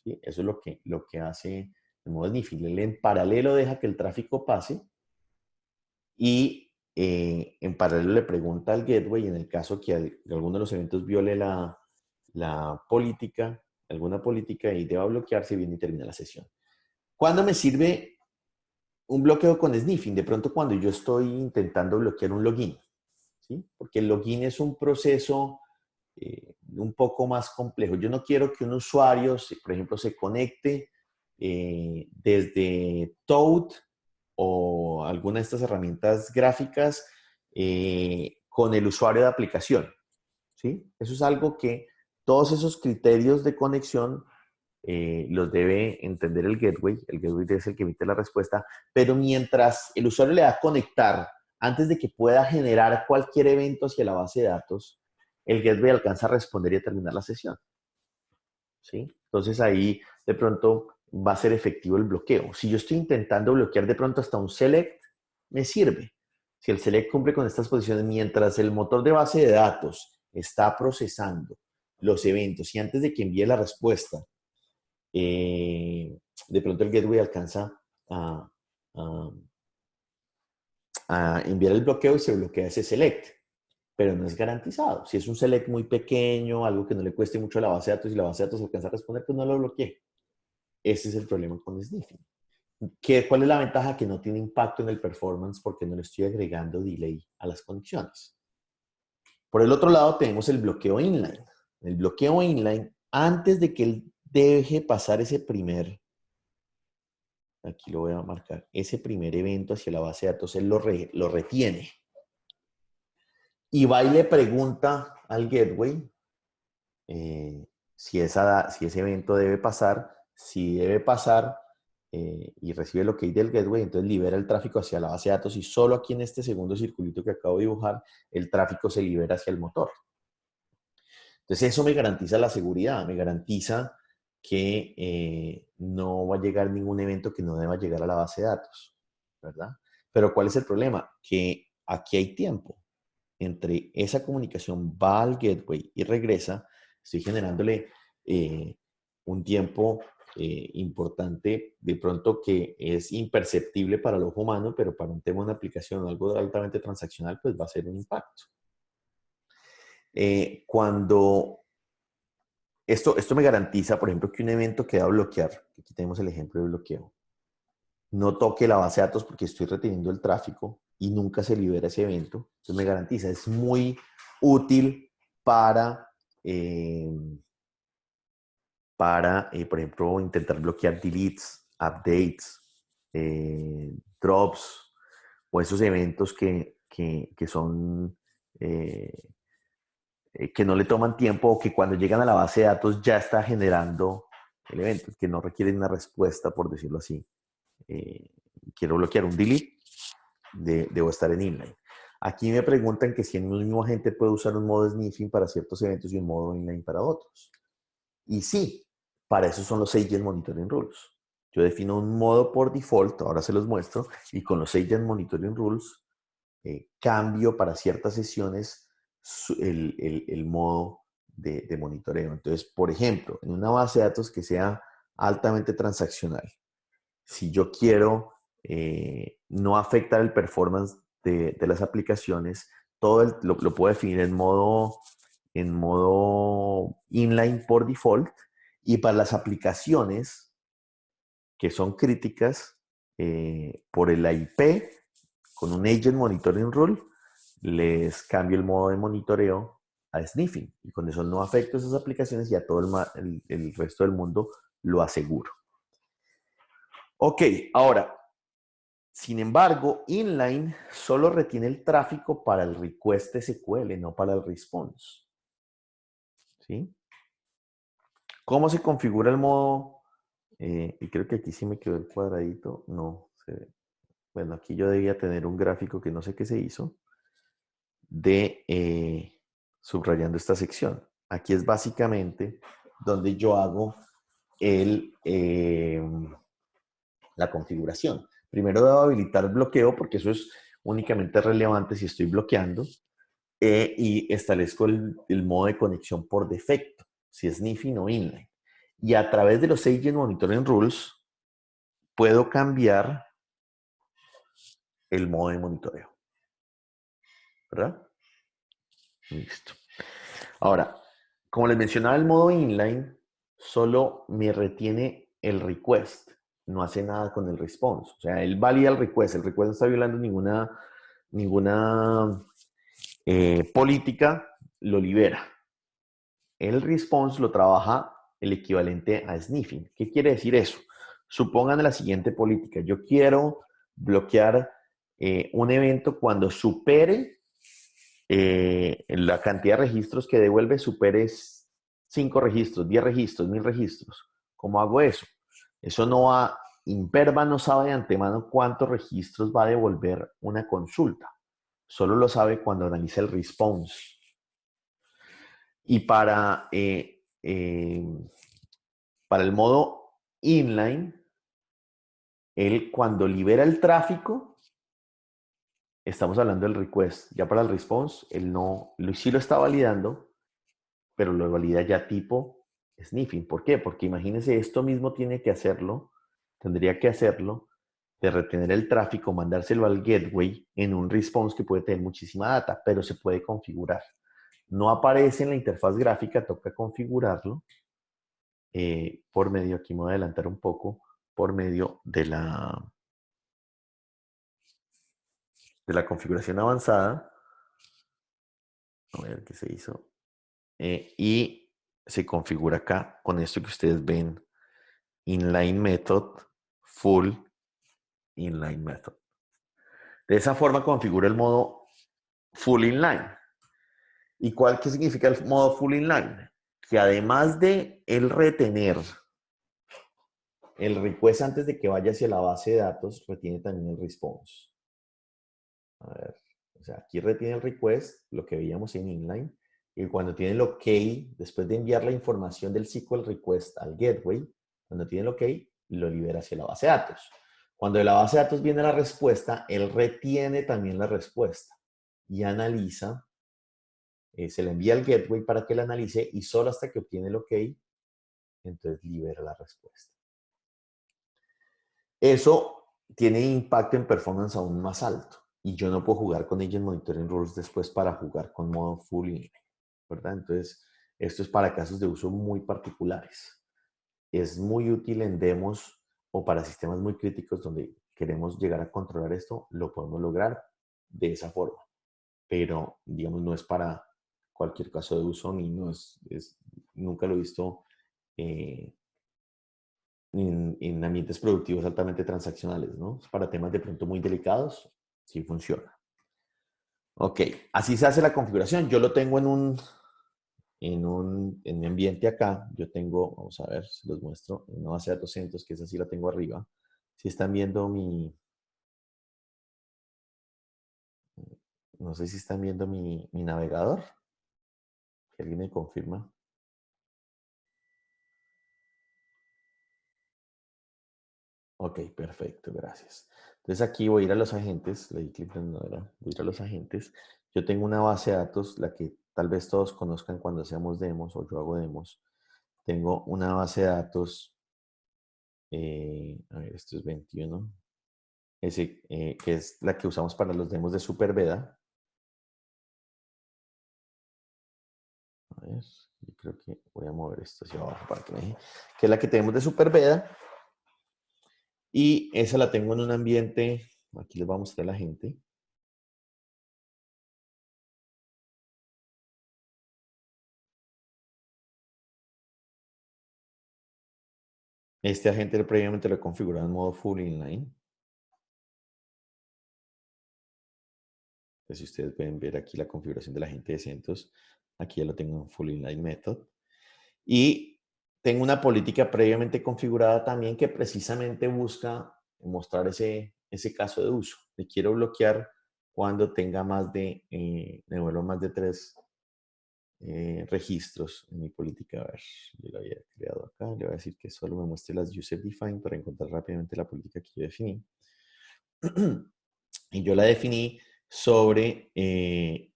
¿Sí? Eso es lo que hace el modo sniffing. Él en paralelo deja que el tráfico pase y en paralelo le pregunta al gateway, en el caso que alguno de los eventos viole la política, alguna política y deba bloquearse, viene y termina la sesión. ¿Cuándo me sirve un bloqueo con sniffing? De pronto cuando yo estoy intentando bloquear un login, ¿sí? Porque el login es un proceso un poco más complejo. Yo no quiero que un usuario, por ejemplo, se conecte desde Toad o alguna de estas herramientas gráficas con el usuario de aplicación, ¿sí? Eso es algo que todos esos criterios de conexión los debe entender el gateway es el que emite la respuesta, pero mientras el usuario le da a conectar, antes de que pueda generar cualquier evento hacia la base de datos, el gateway alcanza a responder y a terminar la sesión. ¿Sí? Entonces ahí de pronto va a ser efectivo el bloqueo. Si yo estoy intentando bloquear de pronto hasta un select, me sirve. Si el select cumple con estas posiciones, mientras el motor de base de datos está procesando los eventos y antes de que envíe la respuesta, de pronto el gateway alcanza a, a, a enviar el bloqueo y se bloquea ese select, pero no es garantizado. Si es un select muy pequeño, algo que no le cueste mucho a la base de datos y la base de datos alcanza a responder, pues no lo bloquee. Ese es el problema con sniffing. ¿Cuál es la ventaja? Que no tiene impacto en el performance porque no le estoy agregando delay a las conexiones. Por el otro lado tenemos el bloqueo inline. El bloqueo inline, antes de que él deje pasar ese primer, aquí lo voy a marcar, ese primer evento hacia la base de datos, él lo retiene. Y va y le pregunta al gateway si ese evento debe pasar. Si debe pasar y recibe lo que hay del gateway, entonces libera el tráfico hacia la base de datos y solo aquí en este segundo circulito que acabo de dibujar, el tráfico se libera hacia el motor. Entonces eso me garantiza la seguridad, me garantiza que no va a llegar ningún evento que no deba llegar a la base de datos, ¿verdad? Pero ¿cuál es el problema? Que aquí hay tiempo. Entre esa comunicación va al gateway y regresa, estoy generándole un tiempo importante, de pronto que es imperceptible para el ojo humano, pero para un tema de una aplicación o algo altamente transaccional, pues va a ser un impacto. Cuando esto me garantiza, por ejemplo, que un evento que va a bloquear, aquí tenemos el ejemplo de bloqueo, no toque la base de datos porque estoy reteniendo el tráfico y nunca se libera ese evento. Entonces me garantiza, es muy útil para, por ejemplo, intentar bloquear deletes, updates, drops o esos eventos que son que no le toman tiempo o que cuando llegan a la base de datos ya está generando el evento, que no requieren una respuesta, por decirlo así. Quiero bloquear un delete, debo estar en inline. Aquí me preguntan que si en un mismo agente puede usar un modo sniffing para ciertos eventos y un modo inline para otros. Y sí, para eso son los Agent Monitoring Rules. Yo defino un modo por default, ahora se los muestro, y con los Agent Monitoring Rules cambio para ciertas sesiones el modo de monitoreo. Entonces, por ejemplo, en una base de datos que sea altamente transaccional, si yo quiero no afectar el performance de las aplicaciones, todo lo puedo definir en modo inline por default, y para las aplicaciones que son críticas por el IP, con un Agent Monitoring Rule, les cambio el modo de monitoreo a sniffing. Y con eso no afecto esas aplicaciones y a todo el resto del mundo lo aseguro. Ok, ahora, sin embargo, inline solo retiene el tráfico para el request SQL, no para el response. ¿Sí? ¿Cómo se configura el modo? Y creo que aquí sí me quedó el cuadradito. No, se ve. Bueno, aquí yo debía tener un gráfico que no sé qué se hizo de subrayando esta sección. Aquí es básicamente donde yo hago la configuración. Primero debo habilitar bloqueo porque eso es únicamente relevante si estoy bloqueando y establezco el modo de conexión por defecto, si es sniffing o inline. Y a través de los Agent Monitoring Rules puedo cambiar el modo de monitoreo. ¿Verdad? Listo. Ahora, como les mencionaba, el modo inline solo me retiene el request, no hace nada con el response. O sea, él valida el request no está violando ninguna política, lo libera. El response lo trabaja el equivalente a sniffing. ¿Qué quiere decir eso? Supongan la siguiente política. Yo quiero bloquear un evento cuando supere la cantidad de registros que devuelve, supere 5 registros, 10 registros, 1000 registros. ¿Cómo hago eso? Eso no va, Imperva no sabe de antemano cuántos registros va a devolver una consulta. Solo lo sabe cuando analiza el response. Y para el modo inline, él cuando libera el tráfico, estamos hablando del request. Ya para el response, él no, sí lo está validando, pero lo valida ya tipo sniffing. ¿Por qué? Porque imagínense, esto mismo tiene que hacerlo, tendría que hacerlo, de retener el tráfico, mandárselo al gateway en un response que puede tener muchísima data, pero se puede configurar. No aparece en la interfaz gráfica, toca configurarlo por medio, aquí me voy a adelantar un poco, por medio de la configuración avanzada. A ver qué se hizo. Y se configura acá con esto que ustedes ven, inline method, full inline method. De esa forma configura el modo full inline. ¿Y qué significa el modo full inline? Que además de el retener el request antes de que vaya hacia la base de datos, retiene también el response. A ver, o sea, aquí retiene el request, lo que veíamos en inline, y cuando tiene el OK, después de enviar la información del SQL request al gateway, cuando tiene el OK, lo libera hacia la base de datos. Cuando de la base de datos viene la respuesta, él retiene también la respuesta y analiza, se le envía al gateway para que la analice y solo hasta que obtiene el OK, entonces libera la respuesta. Eso tiene impacto en performance aún más alto. Y yo no puedo jugar con ella en Monitoring Rules después para jugar con modo full inline, ¿verdad? Entonces, esto es para casos de uso muy particulares. Es muy útil en demos o para sistemas muy críticos donde queremos llegar a controlar esto, lo podemos lograr de esa forma. Pero, digamos, no es para cualquier caso de uso ni no nunca lo he visto eh, en ambientes productivos altamente transaccionales, ¿no? Para temas de pronto muy delicados, sí funciona. Ok, así se hace la configuración. Yo lo tengo en mi ambiente acá. Yo tengo, vamos a ver si los muestro, en una base de datos CentOS, que es así, la tengo arriba. Si están viendo no sé si están viendo mi navegador. Que alguien me confirma. Ok, perfecto, gracias. Entonces aquí voy a ir a los agentes, le di clic en voy a ir a los agentes. Yo tengo una base de datos, la que tal vez todos conozcan cuando hacemos demos o yo hago demos. Tengo una base de datos, a ver, esto es 21, que es la que usamos para los demos de SuperBeda. A ver, yo creo que voy a mover esto hacia abajo para que me deje. Que es la que tenemos de SuperBeda. Y esa la tengo en un ambiente, aquí les voy a mostrar a la gente. Este agente previamente lo he configurado en modo full inline. Entonces, si ustedes pueden ver aquí la configuración del agente de CentOS, aquí ya lo tengo en full inline method. Y tengo una política previamente configurada también que precisamente busca mostrar ese caso de uso. Le quiero bloquear cuando tenga más de, me vuelvo más de 3 registros en mi política. A ver, yo la había creado acá. Le voy a decir que solo me muestre las user defined para encontrar rápidamente la política que yo definí. Y yo la definí sobre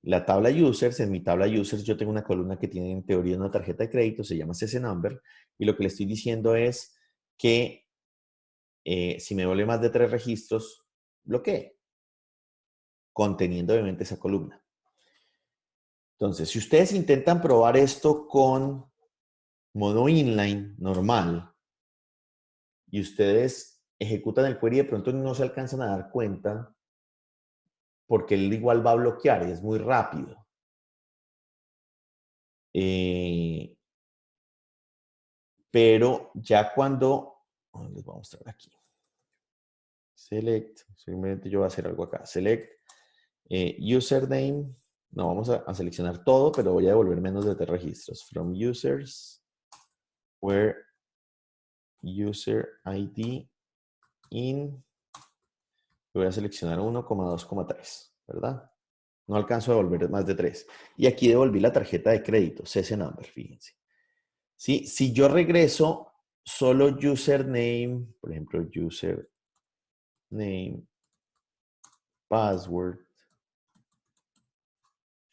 la tabla users. En mi tabla users yo tengo una columna que tiene en teoría una tarjeta de crédito, se llama CC number, y lo que le estoy diciendo es que si me vuelve más de 3 registros, bloquee, conteniendo obviamente esa columna. Entonces, si ustedes intentan probar esto con modo inline normal y ustedes ejecutan el query y de pronto no se alcanzan a dar cuenta porque él igual va a bloquear y es muy rápido. Pero ya cuando, les voy a mostrar aquí. Select, simplemente yo voy a hacer algo acá. Select username. No, vamos a seleccionar todo, pero voy a devolver menos de 3 registros. From users, where user ID in. Voy a seleccionar 1,2,3, ¿verdad? No alcanzo a devolver más de 3. Y aquí devolví la tarjeta de crédito, CC number, fíjense. ¿Sí? Si yo regreso solo username, por ejemplo, username, password,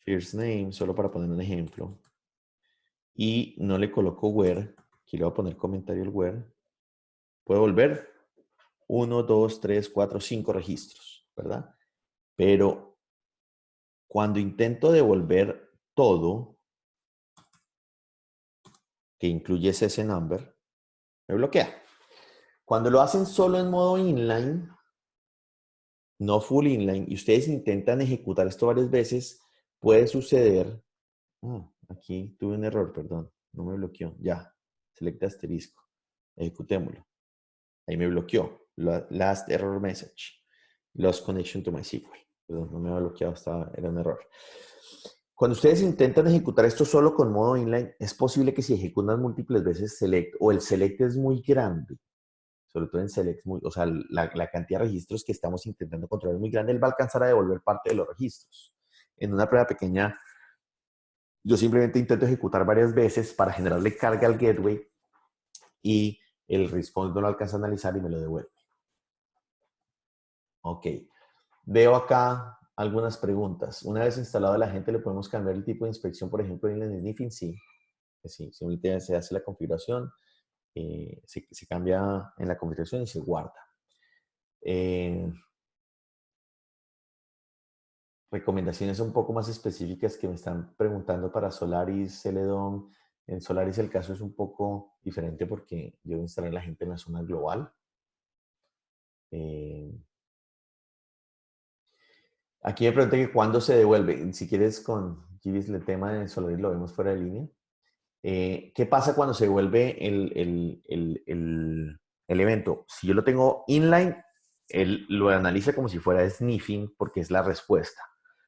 first name, solo para poner un ejemplo, y no le coloco where, aquí le voy a poner comentario el where, puedo volver 1, 2, 3, 4, 5 registros, ¿verdad? Pero cuando intento devolver todo, que incluye ese number, me bloquea. Cuando lo hacen solo en modo inline, no full inline, y ustedes intentan ejecutar esto varias veces, puede suceder, aquí tuve un error, perdón, no me bloqueó, ya, select asterisco, ejecutémoslo, ahí me bloqueó, last error message, lost connection to MySQL, perdón, no me había bloqueado, era un error. Cuando ustedes intentan ejecutar esto solo con modo inline, es posible que si ejecutan múltiples veces select, o el select es muy grande, sobre todo en select, o sea, la cantidad de registros que estamos intentando controlar es muy grande, él va a alcanzar a devolver parte de los registros. En una prueba pequeña, yo simplemente intento ejecutar varias veces para generarle carga al gateway y el response no lo alcanza a analizar y me lo devuelve. Ok. Veo acá algunas preguntas. Una vez instalado la gente, ¿le podemos cambiar el tipo de inspección, por ejemplo, en el sniffing? Sí. Sí, simplemente se hace la configuración se cambia en la configuración y se guarda. Recomendaciones un poco más específicas que me están preguntando para Solaris, Celedon. En Solaris el caso es un poco diferente porque yo instalé a la gente en la zona global. Aquí me pregunté que cuándo se devuelve. Si quieres con Givis el tema de Solaris lo vemos fuera de línea. ¿Qué pasa cuando se devuelve el evento? Si yo lo tengo inline, él lo analiza como si fuera sniffing porque es la respuesta.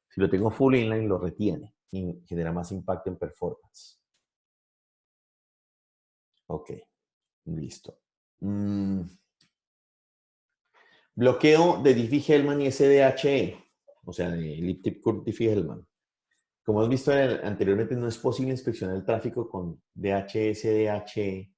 Si lo tengo full inline, lo retiene y genera más impacto en performance. Ok, listo. Bloqueo de Diffie-Hellman y SDHE, o sea, de Elliptic Curve Diffie-Hellman. Como hemos visto anteriormente, no es posible inspeccionar el tráfico con DHS-DHE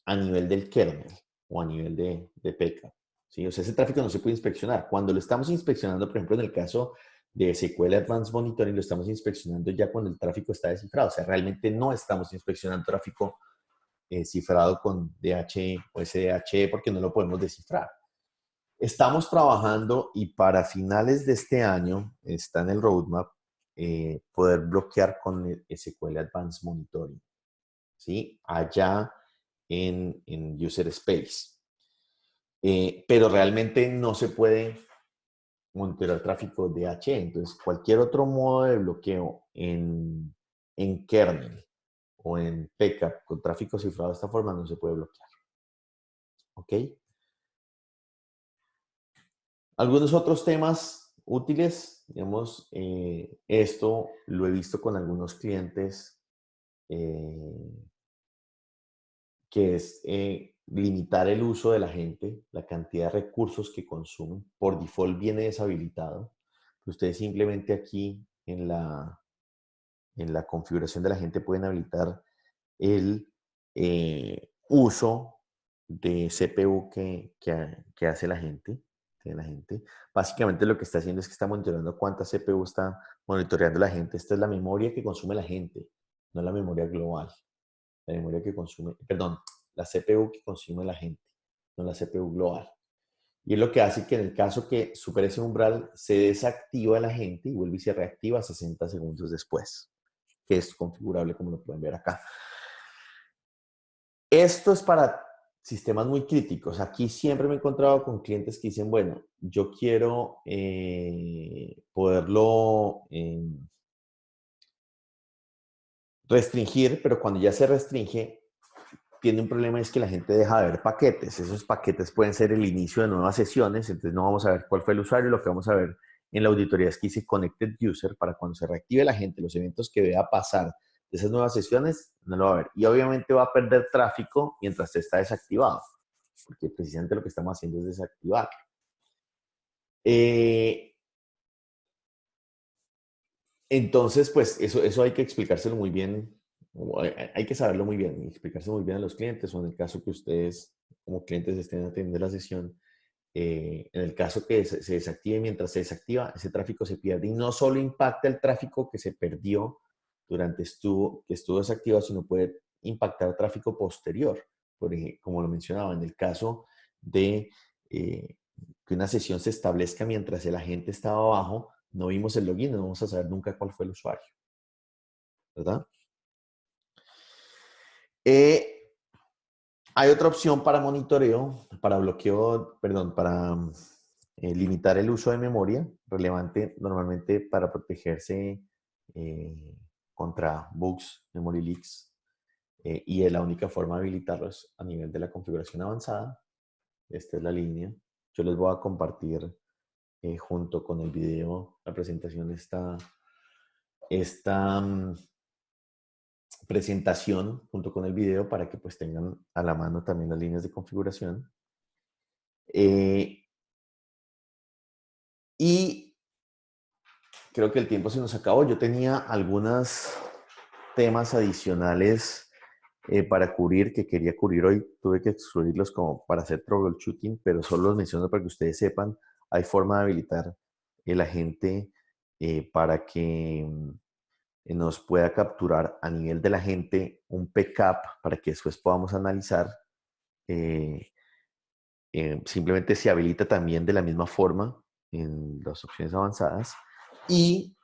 a nivel del kernel o a nivel de PK. ¿Sí? O sea, ese tráfico no se puede inspeccionar. Cuando lo estamos inspeccionando, por ejemplo, en el caso de SQL Advanced Monitoring, lo estamos inspeccionando ya cuando el tráfico está descifrado. O sea, realmente no estamos inspeccionando tráfico cifrado con DHE o SDHE porque no lo podemos descifrar. Estamos trabajando y para finales de este año está en el roadmap poder bloquear con el SQL Advanced Monitoring, ¿sí? Allá en User Space. Pero realmente no se puede monitorear tráfico DHE. Entonces, cualquier otro modo de bloqueo en kernel o en PK con tráfico cifrado de esta forma no se puede bloquear. ¿Ok? Algunos otros temas útiles, digamos, esto lo he visto con algunos clientes, que es limitar el uso de la gente, la cantidad de recursos que consumen. Por default viene deshabilitado. Ustedes simplemente aquí en la configuración de la gente pueden habilitar el uso de CPU que hace la gente. Básicamente lo que está haciendo es que está monitoreando cuánta CPU está monitoreando la gente. Esta es la memoria que consume la gente, no la memoria global. La memoria que consume, perdón, la CPU que consume la gente, no la CPU global. Y es lo que hace que en el caso que supere ese umbral, se desactiva la gente y vuelve y se reactiva 60 segundos después, que es configurable como lo pueden ver acá. Esto es para sistemas muy críticos. Aquí siempre me he encontrado con clientes que dicen, bueno, yo quiero poderlo restringir, pero cuando ya se restringe, tiene un problema, es que la gente deja de ver paquetes. Esos paquetes pueden ser el inicio de nuevas sesiones, entonces no vamos a ver cuál fue el usuario. Lo que vamos a ver en la auditoría es que dice Connected User, para cuando se reactive la gente, los eventos que vea pasar de esas nuevas sesiones, no lo va a ver. Y obviamente va a perder tráfico mientras está desactivado, porque precisamente lo que estamos haciendo es desactivar. Entonces, pues eso hay que explicárselo muy bien, hay que saberlo muy bien y explicárselo muy bien a los clientes, o en el caso que ustedes como clientes estén atendiendo la sesión, en el caso que se desactive, mientras se desactiva, ese tráfico se pierde y no solo impacta el tráfico que se perdió durante que estuvo desactivado, sino puede impactar tráfico posterior, porque como lo mencionaba, en el caso de que una sesión se establezca mientras el agente estaba abajo, no vimos el login, no vamos a saber nunca cuál fue el usuario, ¿verdad? Hay otra opción para monitoreo, para bloqueo, perdón, para limitar el uso de memoria, relevante normalmente para protegerse contra bugs, memory leaks, y es la única forma de habilitarlos a nivel de la configuración avanzada. Esta es la línea. Yo les voy a compartir junto con el video, la presentación, esta presentación junto con el video para que pues tengan a la mano también las líneas de configuración. Y creo que el tiempo se nos acabó. Yo tenía algunos temas adicionales para cubrir, que quería cubrir hoy. Tuve que excluirlos como para hacer troubleshooting, pero solo los menciono para que ustedes sepan. Hay forma de habilitar el agente para que nos pueda capturar a nivel de la gente un pcap para que después podamos analizar. eh, Simplemente se habilita también de la misma forma en las opciones avanzadas. Y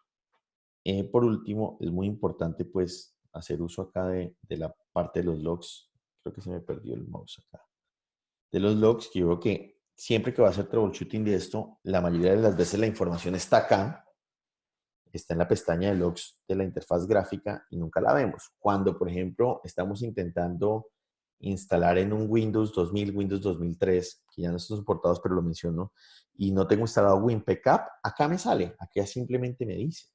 por último, es muy importante pues hacer uso acá de la parte de los logs. Creo que se me perdió el mouse acá. De los logs, que yo creo que siempre que va a hacer troubleshooting de esto, la mayoría de las veces la información está acá, está en la pestaña de logs de la interfaz gráfica y nunca la vemos. Cuando, por ejemplo, estamos intentando instalar en un Windows 2000, Windows 2003, que ya no están soportados, pero lo menciono, y no tengo instalado WinPcap, acá me sale, acá simplemente me dice.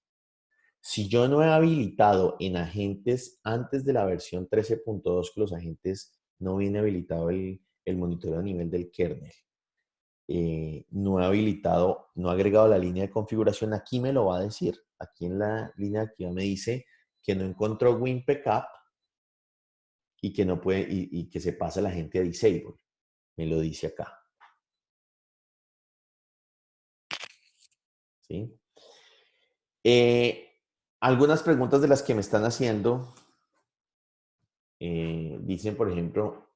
Si yo no he habilitado en agentes antes de la versión 13.2, que los agentes no viene habilitado el monitoreo a nivel del kernel, no he habilitado, no he agregado la línea de configuración, aquí me lo va a decir. Aquí en la línea de actividad me dice que no encontró WinPcap y que no puede, y que se pasa la gente a disable. Me lo dice acá. ¿Sí? Algunas preguntas de las que me están haciendo dicen, por ejemplo,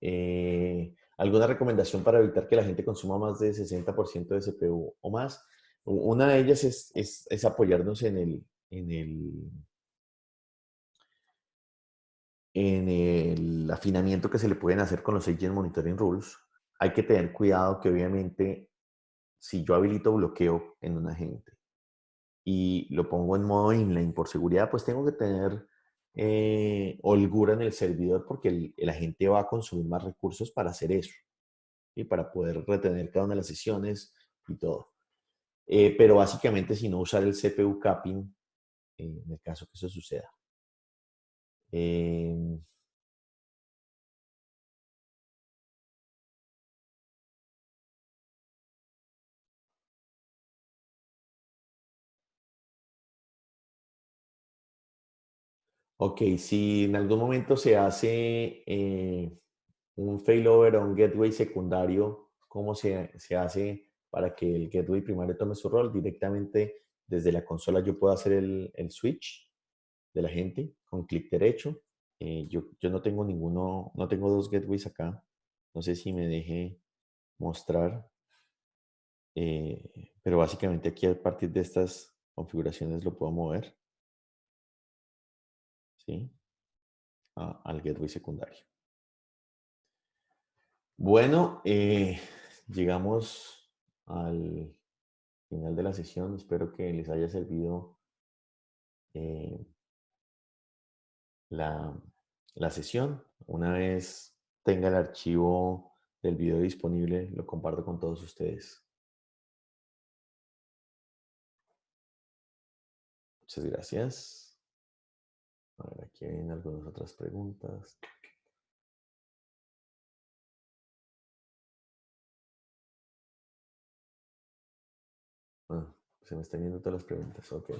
¿alguna recomendación para evitar que la gente consuma más de 60% de CPU o más? Una de ellas es apoyarnos en el afinamiento que se le pueden hacer con los Agent Monitoring Rules. Hay que tener cuidado que obviamente si yo habilito bloqueo en un agente y lo pongo en modo inline por seguridad, pues tengo que tener holgura en el servidor porque el agente va a consumir más recursos para hacer eso y para poder retener cada una de las sesiones y todo. Pero básicamente si no usar el CPU capping en el caso que eso suceda. Eh, Ok, si en algún momento se hace un failover o un gateway secundario, ¿cómo se hace para que el gateway primario tome su rol? Directamente desde la consola yo puedo hacer el switch de la gente con clic derecho. Yo no tengo ninguno, no tengo dos gateways acá. No sé si me deje mostrar. Pero básicamente aquí a partir de estas configuraciones lo puedo mover, ¿sí? Al gateway secundario. Bueno, llegamos al final de la sesión. Espero que les haya servido eh, la, la sesión. Una vez tenga el archivo del video disponible, lo comparto con todos ustedes. Muchas gracias. A ver, aquí hay algunas otras preguntas. Ah, se me están yendo todas las preguntas. Ok.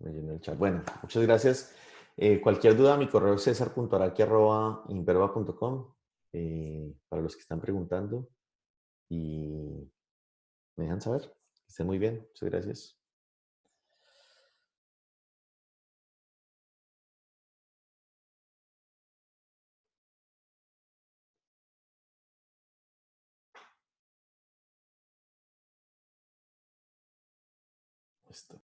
Me llenó el chat. Bueno, muchas gracias. Cualquier duda, mi correo es cesar.araki@imperva.com para los que están preguntando y me dejan saber. Que estén muy bien. Muchas gracias. Esto.